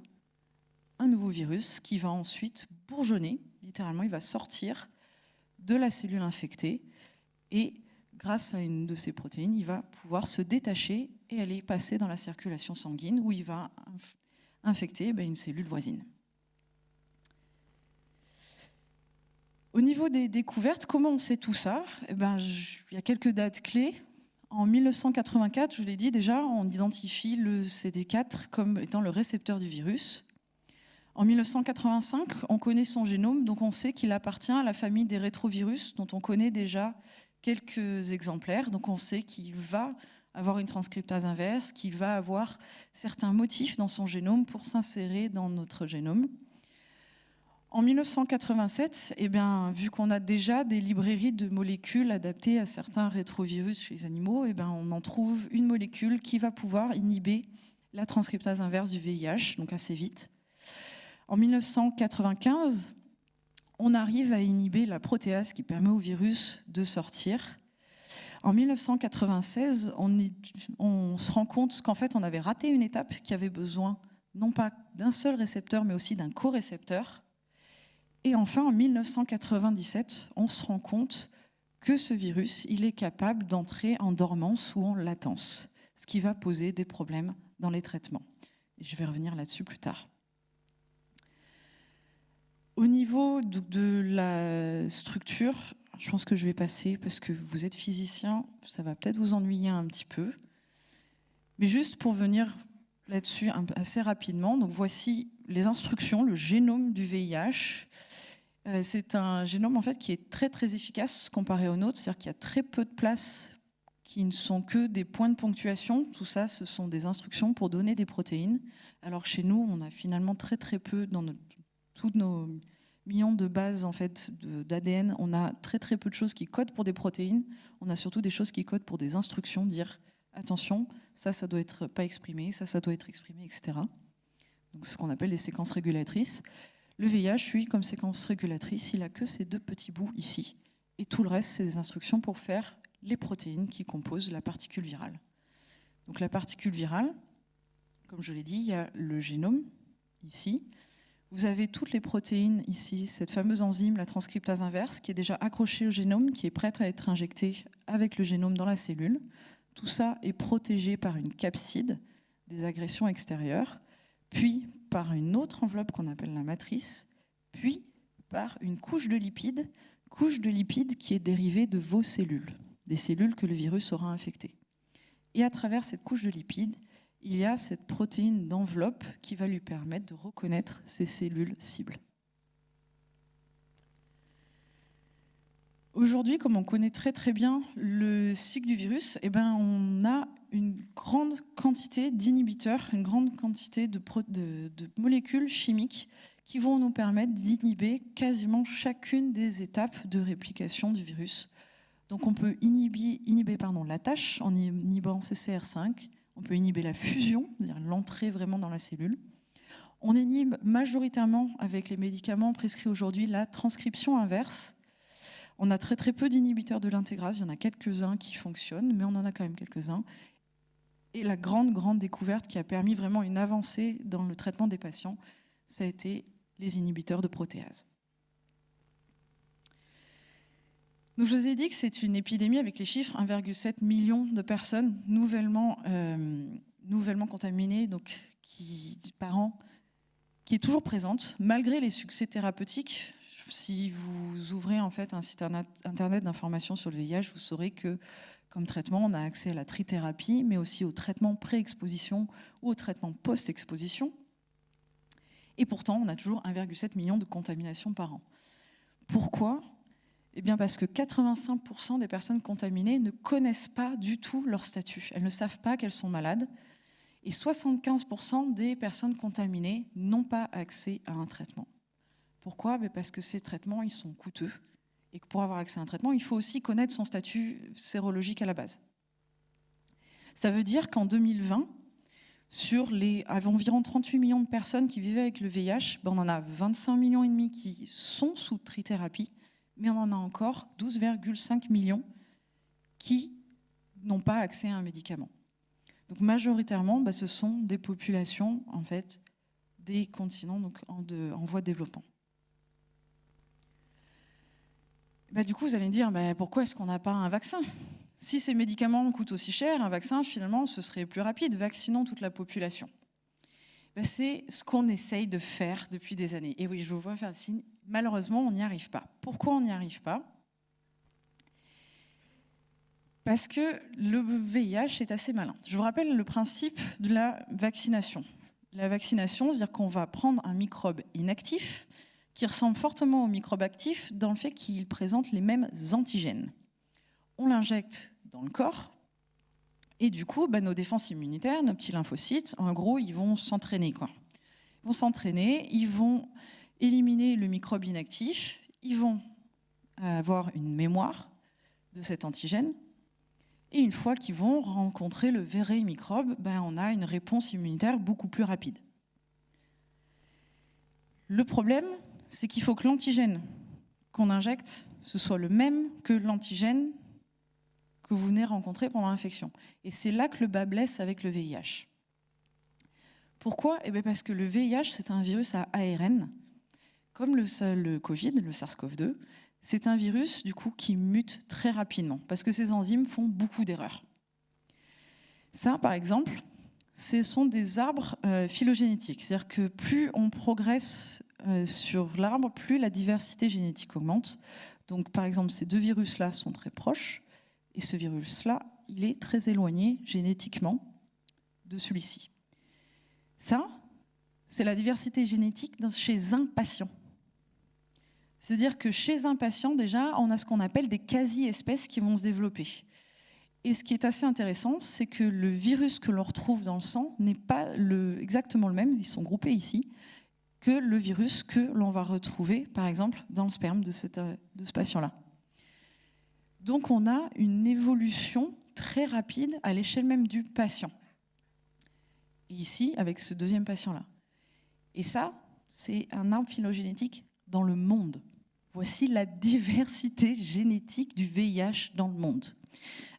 un nouveau virus qui va ensuite bourgeonner, littéralement il va sortir de la cellule infectée et grâce à une de ces protéines, il va pouvoir se détacher et aller passer dans la circulation sanguine où il va infecter une cellule voisine. Au niveau des découvertes, comment on sait tout ça? Il y a quelques dates clés. En 1984, je l'ai dit déjà, on identifie le CD4 comme étant le récepteur du virus. En 1985, on connaît son génome, donc on sait qu'il appartient à la famille des rétrovirus, dont on connaît déjà quelques exemplaires. Donc on sait qu'il va avoir une transcriptase inverse, qu'il va avoir certains motifs dans son génome pour s'insérer dans notre génome. En 1987, vu qu'on a déjà des librairies de molécules adaptées à certains rétrovirus chez les animaux, on en trouve une molécule qui va pouvoir inhiber la transcriptase inverse du VIH, donc assez vite. En 1995, on arrive à inhiber la protéase qui permet au virus de sortir. En 1996, on se rend compte qu'en fait, on avait raté une étape qui avait besoin non pas d'un seul récepteur, mais aussi d'un corécepteur. Et enfin, en 1997, on se rend compte que ce virus, il est capable d'entrer en dormance ou en latence, ce qui va poser des problèmes dans les traitements. Et je vais revenir là-dessus plus tard. Au niveau de la structure, je pense que je vais passer, parce que vous êtes physicien, ça va peut-être vous ennuyer un petit peu. Mais juste pour venir là-dessus assez rapidement, donc voici les instructions, le génome du VIH. C'est un génome en fait qui est très très efficace comparé au nôtre, c'est-à-dire qu'il y a très peu de places qui ne sont que des points de ponctuation. Tout ça, ce sont des instructions pour donner des protéines. Alors chez nous, on a finalement très très peu dans toutes nos millions de bases en fait d'ADN, on a très très peu de choses qui codent pour des protéines. On a surtout des choses qui codent pour des instructions, dire attention, ça doit être pas exprimé, ça doit être exprimé, etc. Donc ce qu'on appelle les séquences régulatrices. Le VIH, lui, comme séquence régulatrice, il n'a que ces deux petits bouts ici. Et tout le reste, c'est des instructions pour faire les protéines qui composent la particule virale. Donc la particule virale, comme je l'ai dit, il y a le génome, ici. Vous avez toutes les protéines ici, cette fameuse enzyme, la transcriptase inverse, qui est déjà accrochée au génome, qui est prête à être injectée avec le génome dans la cellule. Tout ça est protégé par une capside des agressions extérieures, puis par une autre enveloppe qu'on appelle la matrice, puis par une couche de lipides qui est dérivée de vos cellules, des cellules que le virus aura infectées. Et à travers cette couche de lipides, il y a cette protéine d'enveloppe qui va lui permettre de reconnaître ces cellules cibles. Aujourd'hui, comme on connaît très très bien le cycle du virus, on a une grande quantité d'inhibiteurs, une grande quantité de molécules chimiques qui vont nous permettre d'inhiber quasiment chacune des étapes de réplication du virus. Donc on peut inhiber la tâche en inhibant CCR5, on peut inhiber la fusion, c'est-à-dire l'entrée vraiment dans la cellule. On inhibe majoritairement avec les médicaments prescrits aujourd'hui la transcription inverse. On a très très peu d'inhibiteurs de l'intégrase, il y en a quelques-uns qui fonctionnent, mais on en a quand même quelques-uns. Et la grande découverte qui a permis vraiment une avancée dans le traitement des patients, ça a été les inhibiteurs de protéase. Donc je vous ai dit que c'est une épidémie avec les chiffres, 1,7 million de personnes nouvellement contaminées par an, qui est toujours présente, malgré les succès thérapeutiques. Si vous ouvrez en fait un site internet d'information sur le VIH, vous saurez que comme traitement, on a accès à la trithérapie, mais aussi au traitement pré-exposition ou au traitement post-exposition. Et pourtant, on a toujours 1,7 million de contaminations par an. Pourquoi ? Eh bien parce que 85% des personnes contaminées ne connaissent pas du tout leur statut. Elles ne savent pas qu'elles sont malades. Et 75% des personnes contaminées n'ont pas accès à un traitement. Pourquoi ? Parce que ces traitements, ils sont coûteux. Et que pour avoir accès à un traitement, il faut aussi connaître son statut sérologique à la base. Ça veut dire qu'en 2020, sur les environ 38 millions de personnes qui vivaient avec le VIH, on en a 25,5 millions qui sont sous trithérapie, mais on en a encore 12,5 millions qui n'ont pas accès à un médicament. Donc majoritairement, ce sont des populations, en fait, des continents donc, en voie de développement. Du coup, vous allez me dire, pourquoi est-ce qu'on n'a pas un vaccin ? Si ces médicaments coûtent aussi cher, un vaccin, finalement, ce serait plus rapide. Vaccinons toute la population. C'est ce qu'on essaye de faire depuis des années. Et oui, je vous vois faire le signe. Malheureusement, on n'y arrive pas. Pourquoi on n'y arrive pas ? Parce que le VIH est assez malin. Je vous rappelle le principe de la vaccination. La vaccination, c'est-à-dire qu'on va prendre un microbe inactif qui ressemble fortement au microbe actif dans le fait qu'il présente les mêmes antigènes. On l'injecte dans le corps et du coup, nos défenses immunitaires, nos petits lymphocytes, en gros, ils vont s'entraîner. Ils vont s'entraîner, ils vont éliminer le microbe inactif, ils vont avoir une mémoire de cet antigène et une fois qu'ils vont rencontrer le vrai microbe, on a une réponse immunitaire beaucoup plus rapide. Le problème, c'est qu'il faut que l'antigène qu'on injecte, ce soit le même que l'antigène que vous venez rencontrer pendant l'infection. Et c'est là que le bas blesse avec le VIH. Pourquoi ? Parce que le VIH, c'est un virus à ARN. Comme le Covid, le SARS-CoV-2, c'est un virus du coup, qui mute très rapidement, parce que ces enzymes font beaucoup d'erreurs. Ça, par exemple, ce sont des arbres phylogénétiques. C'est-à-dire que plus on progresse sur l'arbre, plus la diversité génétique augmente. Donc, par exemple, ces deux virus-là sont très proches, et ce virus-là, il est très éloigné génétiquement de celui-ci. Ça, c'est la diversité génétique chez un patient. C'est-à-dire que chez un patient, déjà, on a ce qu'on appelle des quasi-espèces qui vont se développer. Et ce qui est assez intéressant, c'est que le virus que l'on retrouve dans le sang n'est pas exactement le même, ils sont groupés ici, que le virus que l'on va retrouver, par exemple, dans le sperme de ce patient-là. Donc on a une évolution très rapide à l'échelle même du patient. Et ici, avec ce deuxième patient-là. Et ça, c'est un arbre phylogénétique dans le monde. Voici la diversité génétique du VIH dans le monde.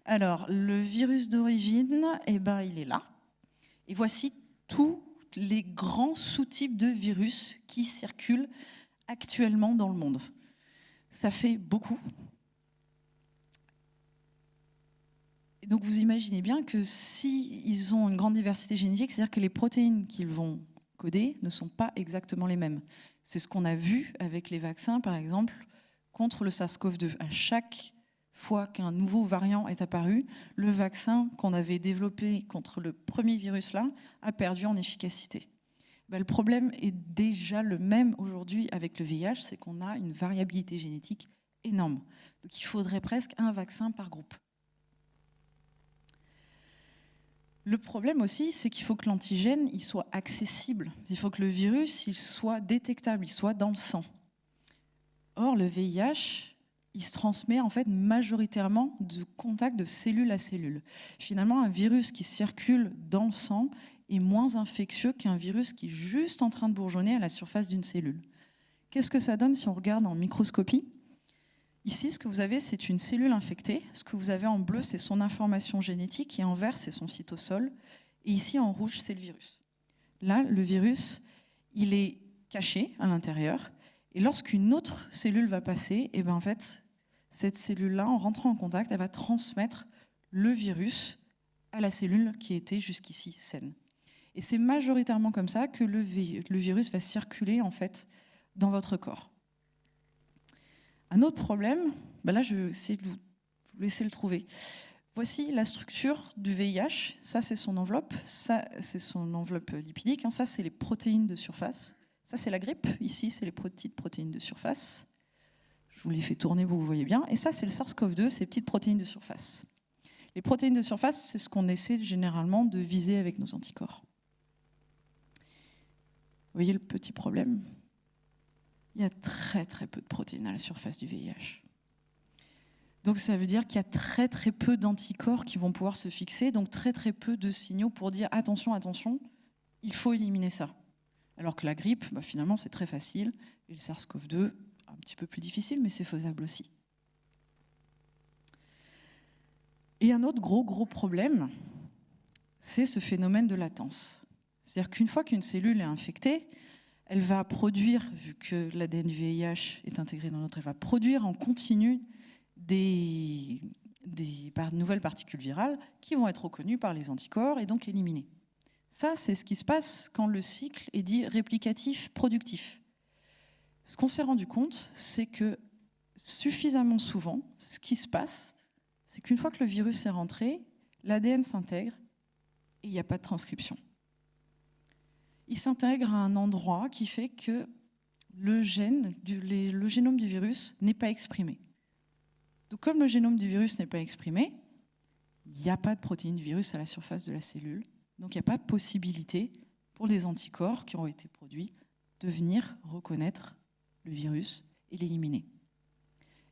Alors, le virus d'origine, il est là. Et voici tous les grands sous-types de virus qui circulent actuellement dans le monde. Ça fait beaucoup. Et donc, vous imaginez bien que s'ils ont une grande diversité génétique, c'est-à-dire que les protéines qu'ils vont coder ne sont pas exactement les mêmes. C'est ce qu'on a vu avec les vaccins, par exemple, contre le SARS-CoV-2. À chaque fois qu'un nouveau variant est apparu, le vaccin qu'on avait développé contre le premier virus-là a perdu en efficacité. Le problème est déjà le même aujourd'hui avec le VIH, c'est qu'on a une variabilité génétique énorme. Donc il faudrait presque un vaccin par groupe. Le problème aussi, c'est qu'il faut que l'antigène il soit accessible. Il faut que le virus il soit détectable, il soit dans le sang. Or, le VIH, il se transmet en fait majoritairement de contact de cellule à cellule. Finalement, un virus qui circule dans le sang est moins infectieux qu'un virus qui est juste en train de bourgeonner à la surface d'une cellule. Qu'est-ce que ça donne si on regarde en microscopie ? Ici, ce que vous avez, c'est une cellule infectée. Ce que vous avez en bleu, c'est son information génétique, et en vert, c'est son cytosol. Et ici, en rouge, c'est le virus. Là, le virus, il est caché à l'intérieur. Et lorsqu'une autre cellule va passer, en fait, cette cellule-là, en rentrant en contact, elle va transmettre le virus à la cellule qui était jusqu'ici saine. Et c'est majoritairement comme ça que le virus va circuler, en fait, dans votre corps. Un autre problème, là je vais essayer de vous laisser le trouver. Voici la structure du VIH. Ça, c'est son enveloppe. Ça, c'est son enveloppe lipidique. Ça, c'est les protéines de surface. Ça, c'est la grippe. Ici, c'est les petites protéines de surface. Je vous les fais tourner, vous voyez bien. Et ça, c'est le SARS-CoV-2, ces petites protéines de surface. Les protéines de surface, c'est ce qu'on essaie généralement de viser avec nos anticorps. Vous voyez le petit problème? Il y a très très peu de protéines à la surface du VIH. Donc ça veut dire qu'il y a très très peu d'anticorps qui vont pouvoir se fixer, donc très très peu de signaux pour dire attention, attention, il faut éliminer ça. Alors que la grippe, finalement c'est très facile, et le SARS-CoV-2, un petit peu plus difficile, mais c'est faisable aussi. Et un autre gros problème, c'est ce phénomène de latence. C'est-à-dire qu'une fois qu'une cellule est infectée, elle va produire, vu que l'ADN du VIH est intégré dans l'autre, elle va produire en continu des nouvelles particules virales qui vont être reconnues par les anticorps et donc éliminées. Ça, c'est ce qui se passe quand le cycle est dit réplicatif, productif. Ce qu'on s'est rendu compte, c'est que suffisamment souvent, ce qui se passe, c'est qu'une fois que le virus est rentré, l'ADN s'intègre et il n'y a pas de transcription. Il s'intègre à un endroit qui fait que le génome du virus n'est pas exprimé. Donc, comme le génome du virus n'est pas exprimé, il n'y a pas de protéines du virus à la surface de la cellule. Donc, il n'y a pas de possibilité pour les anticorps qui ont été produits de venir reconnaître le virus et l'éliminer.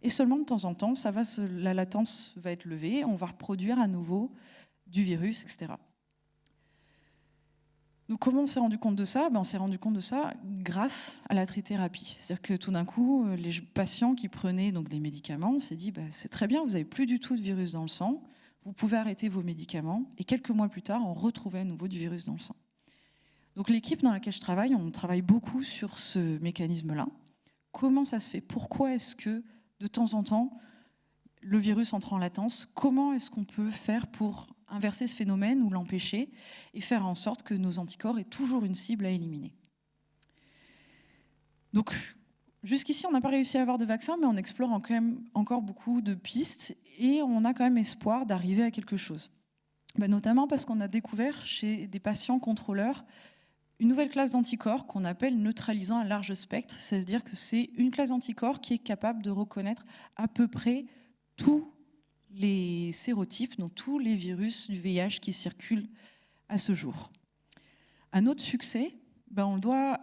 Et seulement de temps en temps, la latence va être levée, on va reproduire à nouveau du virus, etc. Donc, comment on s'est rendu compte de ça? On s'est rendu compte de ça grâce à la trithérapie. C'est-à-dire que tout d'un coup, les patients qui prenaient donc des médicaments, on s'est dit c'est très bien, vous n'avez plus du tout de virus dans le sang, vous pouvez arrêter vos médicaments, et quelques mois plus tard, on retrouvait à nouveau du virus dans le sang. Donc l'équipe dans laquelle je travaille, on travaille beaucoup sur ce mécanisme-là. Comment ça se fait? Pourquoi est-ce que, de temps en temps, le virus entre en latence? Comment est-ce qu'on peut faire pour inverser ce phénomène ou l'empêcher et faire en sorte que nos anticorps aient toujours une cible à éliminer? Donc, jusqu'ici, on n'a pas réussi à avoir de vaccin, mais on explore quand même encore beaucoup de pistes et on a quand même espoir d'arriver à quelque chose. Notamment parce qu'on a découvert chez des patients contrôleurs une nouvelle classe d'anticorps qu'on appelle neutralisant à large spectre. C'est-à-dire que c'est une classe d'anticorps qui est capable de reconnaître à peu près tous les sérotypes, donc tous les virus du VIH qui circulent à ce jour. Un autre succès, on le doit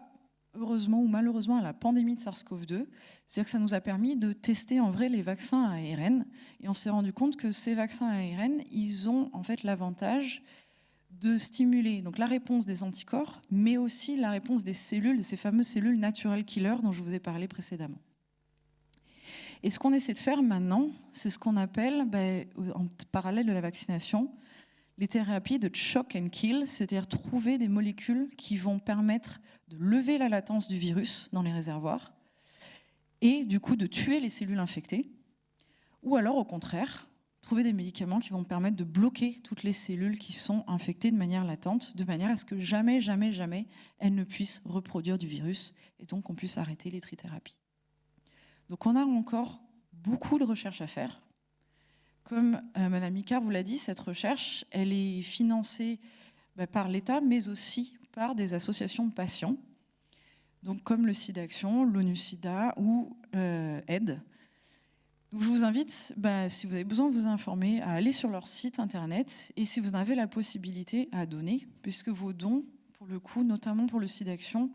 heureusement ou malheureusement à la pandémie de SARS-CoV-2, c'est-à-dire que ça nous a permis de tester en vrai les vaccins à ARN, et on s'est rendu compte que ces vaccins à ARN, ils ont en fait l'avantage de stimuler donc la réponse des anticorps, mais aussi la réponse des cellules, de ces fameuses cellules natural killers dont je vous ai parlé précédemment. Et ce qu'on essaie de faire maintenant, c'est ce qu'on appelle, en parallèle de la vaccination, les thérapies de shock and kill, c'est-à-dire trouver des molécules qui vont permettre de lever la latence du virus dans les réservoirs et du coup de tuer les cellules infectées, ou alors au contraire, trouver des médicaments qui vont permettre de bloquer toutes les cellules qui sont infectées de manière latente, de manière à ce que jamais elles ne puissent reproduire du virus et donc on puisse arrêter les trithérapies. Donc on a encore beaucoup de recherches à faire. Comme Madame Icard vous l'a dit, cette recherche, elle est financée par l'État, mais aussi par des associations de patients, donc comme le SIDAction, l'ONU-SIDA ou AIDE. Donc je vous invite, si vous avez besoin de vous informer, à aller sur leur site internet et si vous en avez la possibilité, à donner, puisque vos dons, pour le coup, notamment pour le SIDAction,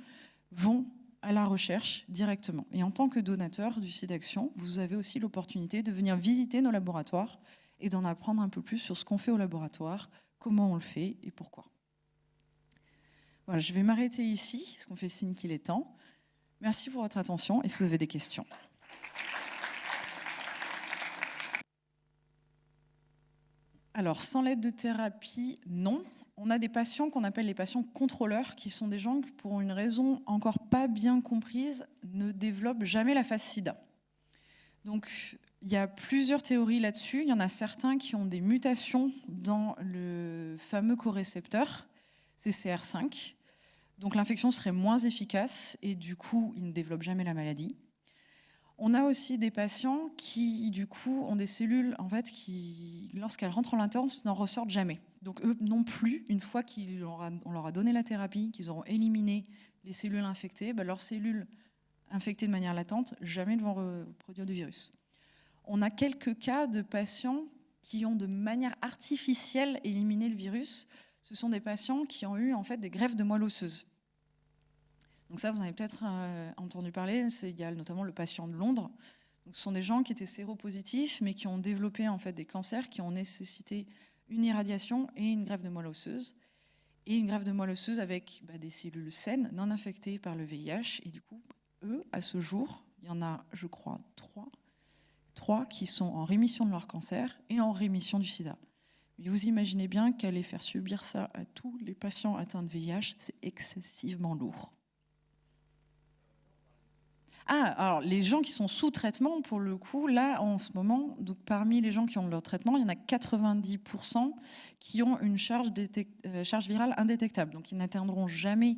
vont à la recherche directement. Et en tant que donateur du SIDAction, vous avez aussi l'opportunité de venir visiter nos laboratoires et d'en apprendre un peu plus sur ce qu'on fait au laboratoire, comment on le fait et pourquoi. Voilà, je vais m'arrêter ici, parce qu'on fait signe qu'il est temps. Merci pour votre attention et si vous avez des questions. Alors, sans l'aide de thérapie, non. On a des patients qu'on appelle les patients contrôleurs, qui sont des gens qui, pour une raison encore pas bien comprise, ne développent jamais la phase SIDA. Donc, il y a plusieurs théories là-dessus. Il y en a certains qui ont des mutations dans le fameux corécepteur, CCR5. Donc, l'infection serait moins efficace et du coup, ils ne développent jamais la maladie. On a aussi des patients qui, du coup, ont des cellules en fait, qui, lorsqu'elles rentrent en latence, n'en ressortent jamais. Donc eux non plus, une fois qu'on leur a donné la thérapie, qu'ils auront éliminé les cellules infectées, leurs cellules infectées de manière latente, jamais ne vont reproduire du virus. On a quelques cas de patients qui ont de manière artificielle éliminé le virus. Ce sont des patients qui ont eu en fait, des greffes de moelle osseuse. Donc ça, vous en avez peut-être entendu parler. Il y a notamment le patient de Londres. Donc, ce sont des gens qui étaient séropositifs, mais qui ont développé en fait, des cancers qui ont nécessité une irradiation et une greffe de moelle osseuse. Et une greffe de moelle osseuse avec des cellules saines, non infectées par le VIH. Et du coup, eux, à ce jour, il y en a, je crois, trois qui sont en rémission de leur cancer et en rémission du sida. Mais vous imaginez bien qu'aller faire subir ça à tous les patients atteints de VIH, c'est excessivement lourd. Alors les gens qui sont sous traitement, pour le coup, là, en ce moment, donc, parmi les gens qui ont leur traitement, il y en a 90% qui ont une charge virale indétectable. Donc, ils n'atteindront jamais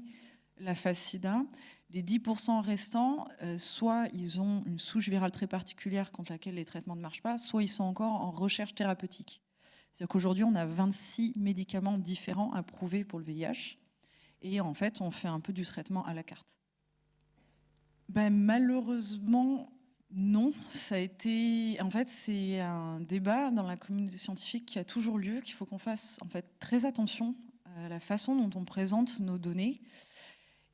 la phase sida. Les 10% restants, soit ils ont une souche virale très particulière contre laquelle les traitements ne marchent pas, soit ils sont encore en recherche thérapeutique. C'est-à-dire qu'aujourd'hui, on a 26 médicaments différents approuvés pour le VIH. Et en fait, on fait un peu du traitement à la carte. Malheureusement, non. Ça a été, en fait, c'est un débat dans la communauté scientifique qui a toujours lieu, qu'il faut qu'on fasse en fait, très attention à la façon dont on présente nos données.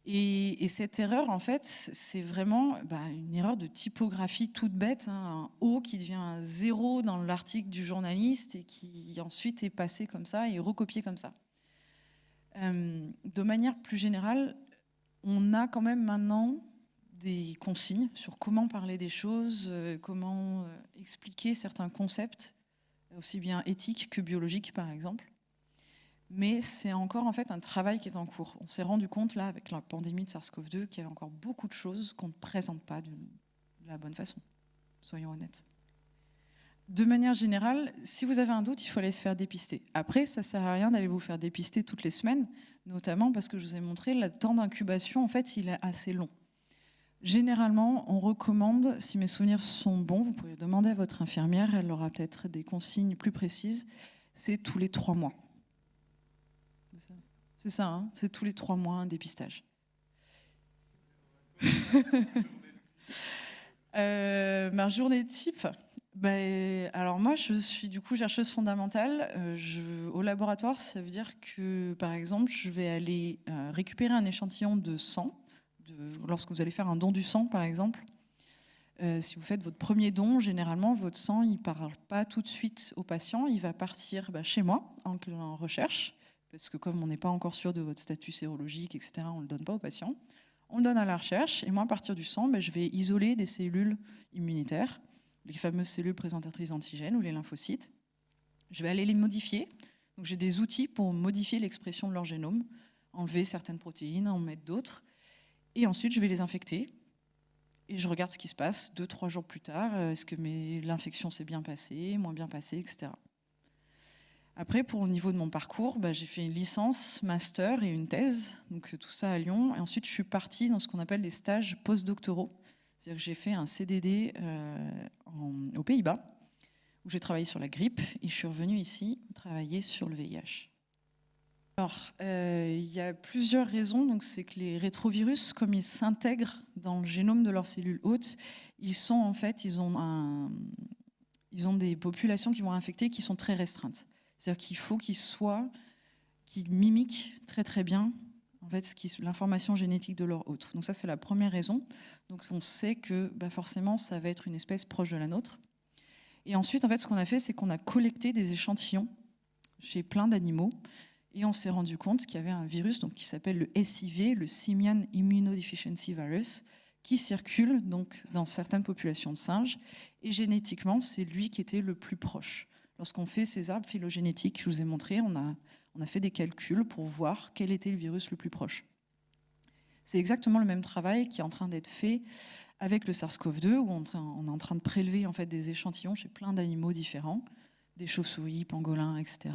Et cette erreur, en fait, c'est vraiment une erreur de typographie toute bête, un O qui devient un 0 dans l'article du journaliste et qui ensuite est passé comme ça et recopié comme ça. De manière plus générale, on a quand même maintenant des consignes sur comment parler des choses, comment expliquer certains concepts, aussi bien éthiques que biologiques par exemple. Mais c'est encore en fait un travail qui est en cours. On s'est rendu compte là avec la pandémie de SARS-CoV-2 qu'il y avait encore beaucoup de choses qu'on ne présente pas de la bonne façon, soyons honnêtes. De manière générale, si vous avez un doute, il faut aller se faire dépister. Après, ça ne sert à rien d'aller vous faire dépister toutes les semaines, notamment parce que je vous ai montré, le temps d'incubation, en fait, il est assez long. Généralement, on recommande, si mes souvenirs sont bons, vous pouvez demander à votre infirmière, elle aura peut-être des consignes plus précises, c'est tous les 3 mois. C'est ça, hein, c'est tous les 3 mois un dépistage. Ma journée type, alors moi je suis du coup chercheuse fondamentale. Au laboratoire, ça veut dire que par exemple, je vais aller récupérer un échantillon de sang, lorsque vous allez faire un don du sang par exemple. Si vous faites votre premier don, généralement votre sang il ne part pas tout de suite au patient, il va partir chez moi en recherche. Parce que comme on n'est pas encore sûr de votre statut sérologique, etc., on ne le donne pas aux patients. On le donne à la recherche, et moi, à partir du sang, je vais isoler des cellules immunitaires, les fameuses cellules présentatrices d'antigènes ou les lymphocytes. Je vais aller les modifier. Donc, j'ai des outils pour modifier l'expression de leur génome, enlever certaines protéines, en mettre d'autres. Et ensuite, je vais les infecter. Et je regarde ce qui se passe 2-3 jours plus tard. Est-ce que l'infection s'est bien passée, moins bien passée, etc. Après, au niveau de mon parcours, j'ai fait une licence, master et une thèse, donc tout ça à Lyon. Et ensuite, je suis partie dans ce qu'on appelle les stages postdoctoraux. C'est-à-dire que j'ai fait un CDD aux Pays-Bas, où j'ai travaillé sur la grippe, et je suis revenue ici travailler sur le VIH. Alors, il y a plusieurs raisons. Donc, c'est que les rétrovirus, comme ils s'intègrent dans le génome de leurs cellules hôtes, ils ont des populations qui vont infecter qui sont très restreintes. C'est-à-dire qu'il faut qu'ils mimiquent très très bien en fait, l'information génétique de leur hôte. Donc ça, c'est la première raison. Donc on sait que forcément, ça va être une espèce proche de la nôtre. Et ensuite, en fait, ce qu'on a fait, c'est qu'on a collecté des échantillons chez plein d'animaux et on s'est rendu compte qu'il y avait un virus qui s'appelle le SIV, le Simian Immunodeficiency Virus, qui circule donc dans certaines populations de singes. Et génétiquement, c'est lui qui était le plus proche. Lorsqu'on fait ces arbres phylogénétiques, je vous ai montré, on a fait des calculs pour voir quel était le virus le plus proche. C'est exactement le même travail qui est en train d'être fait avec le SARS-CoV-2, où on est en train de prélever en fait, des échantillons chez plein d'animaux différents, des chauves-souris, pangolins, etc.,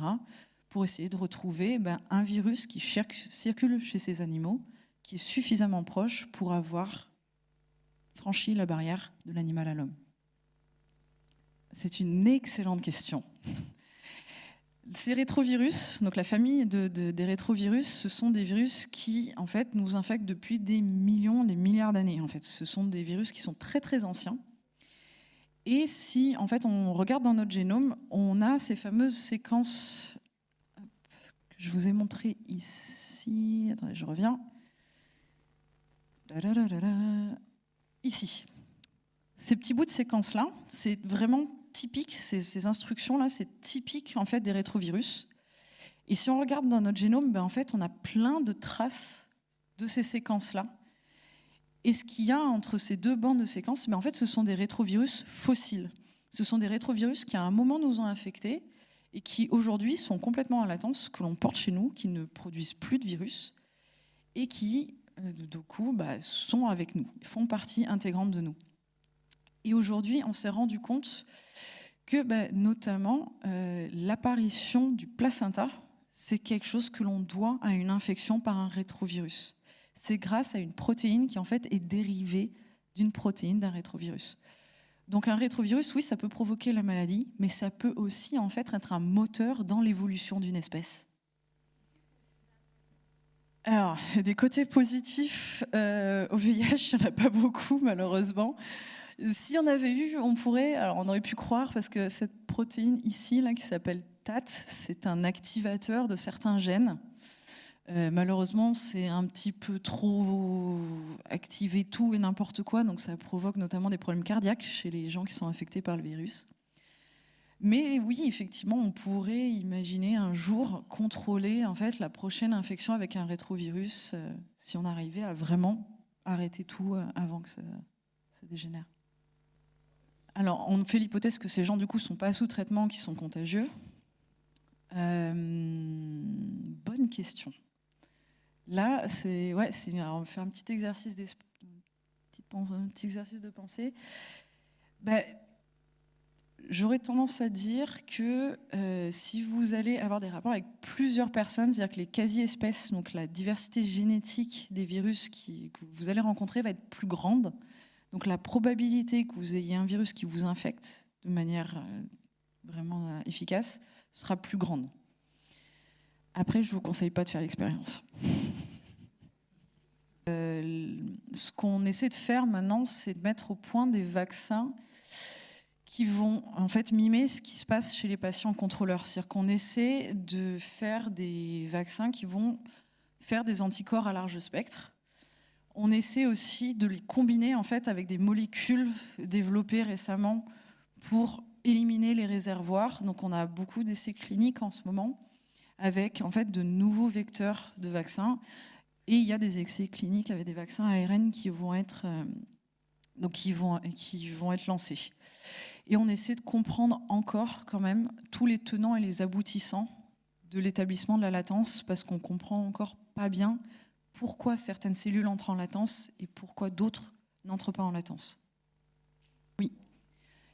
pour essayer de retrouver un virus qui circule chez ces animaux, qui est suffisamment proche pour avoir franchi la barrière de l'animal à l'homme? C'est une excellente question. Ces rétrovirus, donc la famille des rétrovirus, ce sont des virus qui en fait nous infectent depuis des millions, des milliards d'années. En fait, ce sont des virus qui sont très très anciens. Et si en fait on regarde dans notre génome, on a ces fameuses séquences que je vous ai montrées ici. Attendez, je reviens. Ici. Ces petits bouts de séquences-là, c'est vraiment typique, ces instructions-là, c'est typique en fait des rétrovirus. Et si on regarde dans notre génome, en fait, on a plein de traces de ces séquences-là. Et ce qu'il y a entre ces deux bandes de séquences, en fait, ce sont des rétrovirus fossiles. Ce sont des rétrovirus qui, à un moment, nous ont infectés et qui, aujourd'hui, sont complètement en latence, que l'on porte chez nous, qui ne produisent plus de virus et qui, du coup, sont avec nous, font partie intégrante de nous. Et aujourd'hui, on s'est rendu compte que, notamment, l'apparition du placenta, c'est quelque chose que l'on doit à une infection par un rétrovirus. C'est grâce à une protéine qui, en fait, est dérivée d'une protéine d'un rétrovirus. Donc un rétrovirus, oui, ça peut provoquer la maladie, mais ça peut aussi, en fait, être un moteur dans l'évolution d'une espèce. Alors, des côtés positifs au VIH, il n'y en a pas beaucoup, malheureusement. S'il y en avait eu, on aurait pu croire, parce que cette protéine ici, là, qui s'appelle TAT, c'est un activateur de certains gènes. Malheureusement, c'est un petit peu trop activé tout et n'importe quoi, donc ça provoque notamment des problèmes cardiaques chez les gens qui sont infectés par le virus. Mais oui, effectivement, on pourrait imaginer un jour contrôler en fait la prochaine infection avec un rétrovirus si on arrivait à vraiment arrêter tout avant que ça dégénère. Alors, on fait l'hypothèse que ces gens, du coup, ne sont pas sous traitement, qui sont contagieux. Bonne question. Là, on va faire un petit exercice de pensée. J'aurais tendance à dire que si vous allez avoir des rapports avec plusieurs personnes, c'est-à-dire que les quasi-espèces, donc la diversité génétique des virus que vous allez rencontrer va être plus grande. Donc la probabilité que vous ayez un virus qui vous infecte de manière vraiment efficace sera plus grande. Après, je ne vous conseille pas de faire l'expérience. Ce qu'on essaie de faire maintenant, c'est de mettre au point des vaccins qui vont en fait mimer ce qui se passe chez les patients contrôleurs. C'est-à-dire qu'on essaie de faire des vaccins qui vont faire des anticorps à large spectre. On essaie aussi de les combiner en fait avec des molécules développées récemment pour éliminer les réservoirs. Donc on a beaucoup d'essais cliniques en ce moment avec en fait de nouveaux vecteurs de vaccins. Et il y a des essais cliniques avec des vaccins ARN qui vont être lancés. Et on essaie de comprendre encore quand même tous les tenants et les aboutissants de l'établissement de la latence, parce qu'on comprend encore pas bien pourquoi certaines cellules entrent en latence et pourquoi d'autres n'entrent pas en latence. Oui,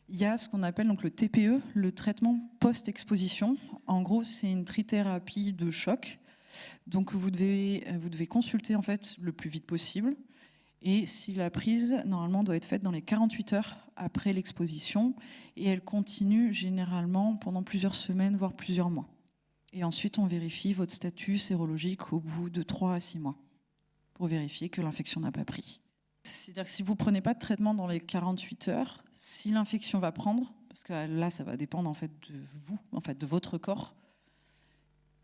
il y a ce qu'on appelle donc le TPE, le traitement post-exposition. En gros, c'est une trithérapie de choc. Donc vous devez consulter en fait le plus vite possible. Et si la prise, normalement, doit être faite dans les 48 heures après l'exposition, et elle continue généralement pendant plusieurs semaines, voire plusieurs mois. Et ensuite, on vérifie votre statut sérologique au bout de 3 à 6 mois pour vérifier que l'infection n'a pas pris. C'est-à-dire que si vous ne prenez pas de traitement dans les 48 heures, si l'infection va prendre, parce que là, ça va dépendre en fait de vous, en fait, de votre corps,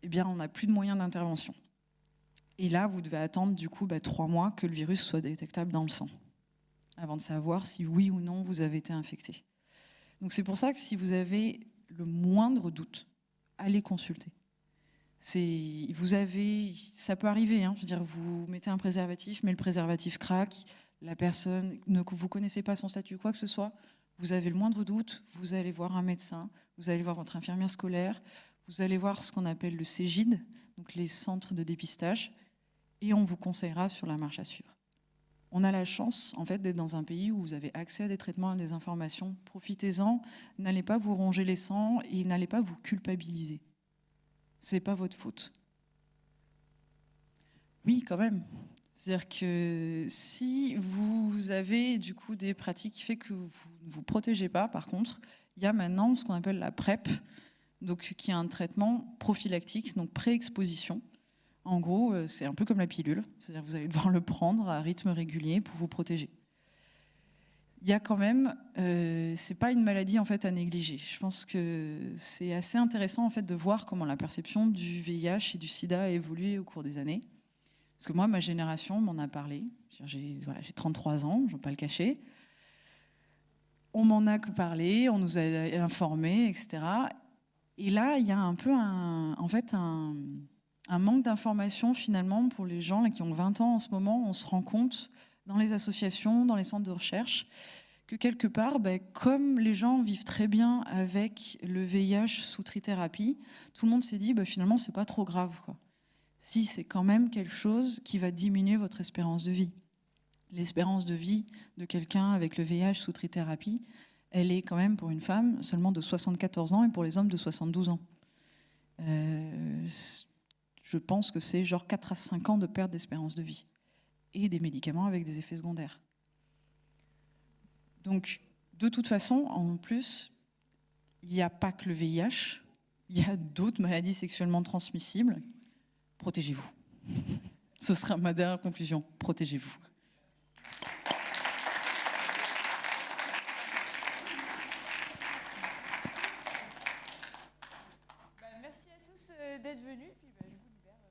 eh bien, on n'a plus de moyens d'intervention. Et là, vous devez attendre du coup 3 mois que le virus soit détectable dans le sang, avant de savoir si oui ou non vous avez été infecté. Donc c'est pour ça que si vous avez le moindre doute, allez consulter. Ça peut arriver, je veux dire, vous mettez un préservatif, mais le préservatif craque, la personne, vous ne connaissez pas son statut, quoi que ce soit, vous avez le moindre doute, vous allez voir un médecin, vous allez voir votre infirmière scolaire, vous allez voir ce qu'on appelle le CEGID, donc les centres de dépistage, et on vous conseillera sur la marche à suivre. On a la chance en fait d'être dans un pays où vous avez accès à des traitements et des informations. Profitez-en, n'allez pas vous ronger les sangs et n'allez pas vous culpabiliser. Ce n'est pas votre faute. Oui, quand même. C'est-à-dire que si vous avez du coup des pratiques qui fait que vous ne vous protégez pas, par contre, il y a maintenant ce qu'on appelle la PrEP, donc qui est un traitement prophylactique, donc pré-exposition. En gros, c'est un peu comme la pilule, c'est-à-dire que vous allez devoir le prendre à rythme régulier pour vous protéger. Il y a quand même, c'est pas une maladie en fait à négliger. Je pense que c'est assez intéressant en fait de voir comment la perception du VIH et du SIDA a évolué au cours des années. Parce que moi, ma génération m'en a parlé. J'ai 33 ans, je ne vais pas le cacher. On m'en a parlé, on nous a informés, etc. Et là, il y a un peu un manque d'information finalement pour les gens là, qui ont 20 ans en ce moment. On se rend compte dans les associations, dans les centres de recherche, que quelque part, comme les gens vivent très bien avec le VIH sous trithérapie, tout le monde s'est dit finalement, c'est pas trop grave, quoi. Si c'est quand même quelque chose qui va diminuer votre espérance de vie. L'espérance de vie de quelqu'un avec le VIH sous trithérapie, elle est quand même pour une femme seulement de 74 ans et pour les hommes de 72 ans. Je pense que c'est genre 4 à 5 ans de perte d'espérance de vie et des médicaments avec des effets secondaires. Donc, de toute façon, en plus, il n'y a pas que le VIH, il y a d'autres maladies sexuellement transmissibles. Protégez-vous. Ce sera ma dernière conclusion. Protégez-vous. Merci à tous d'être venus.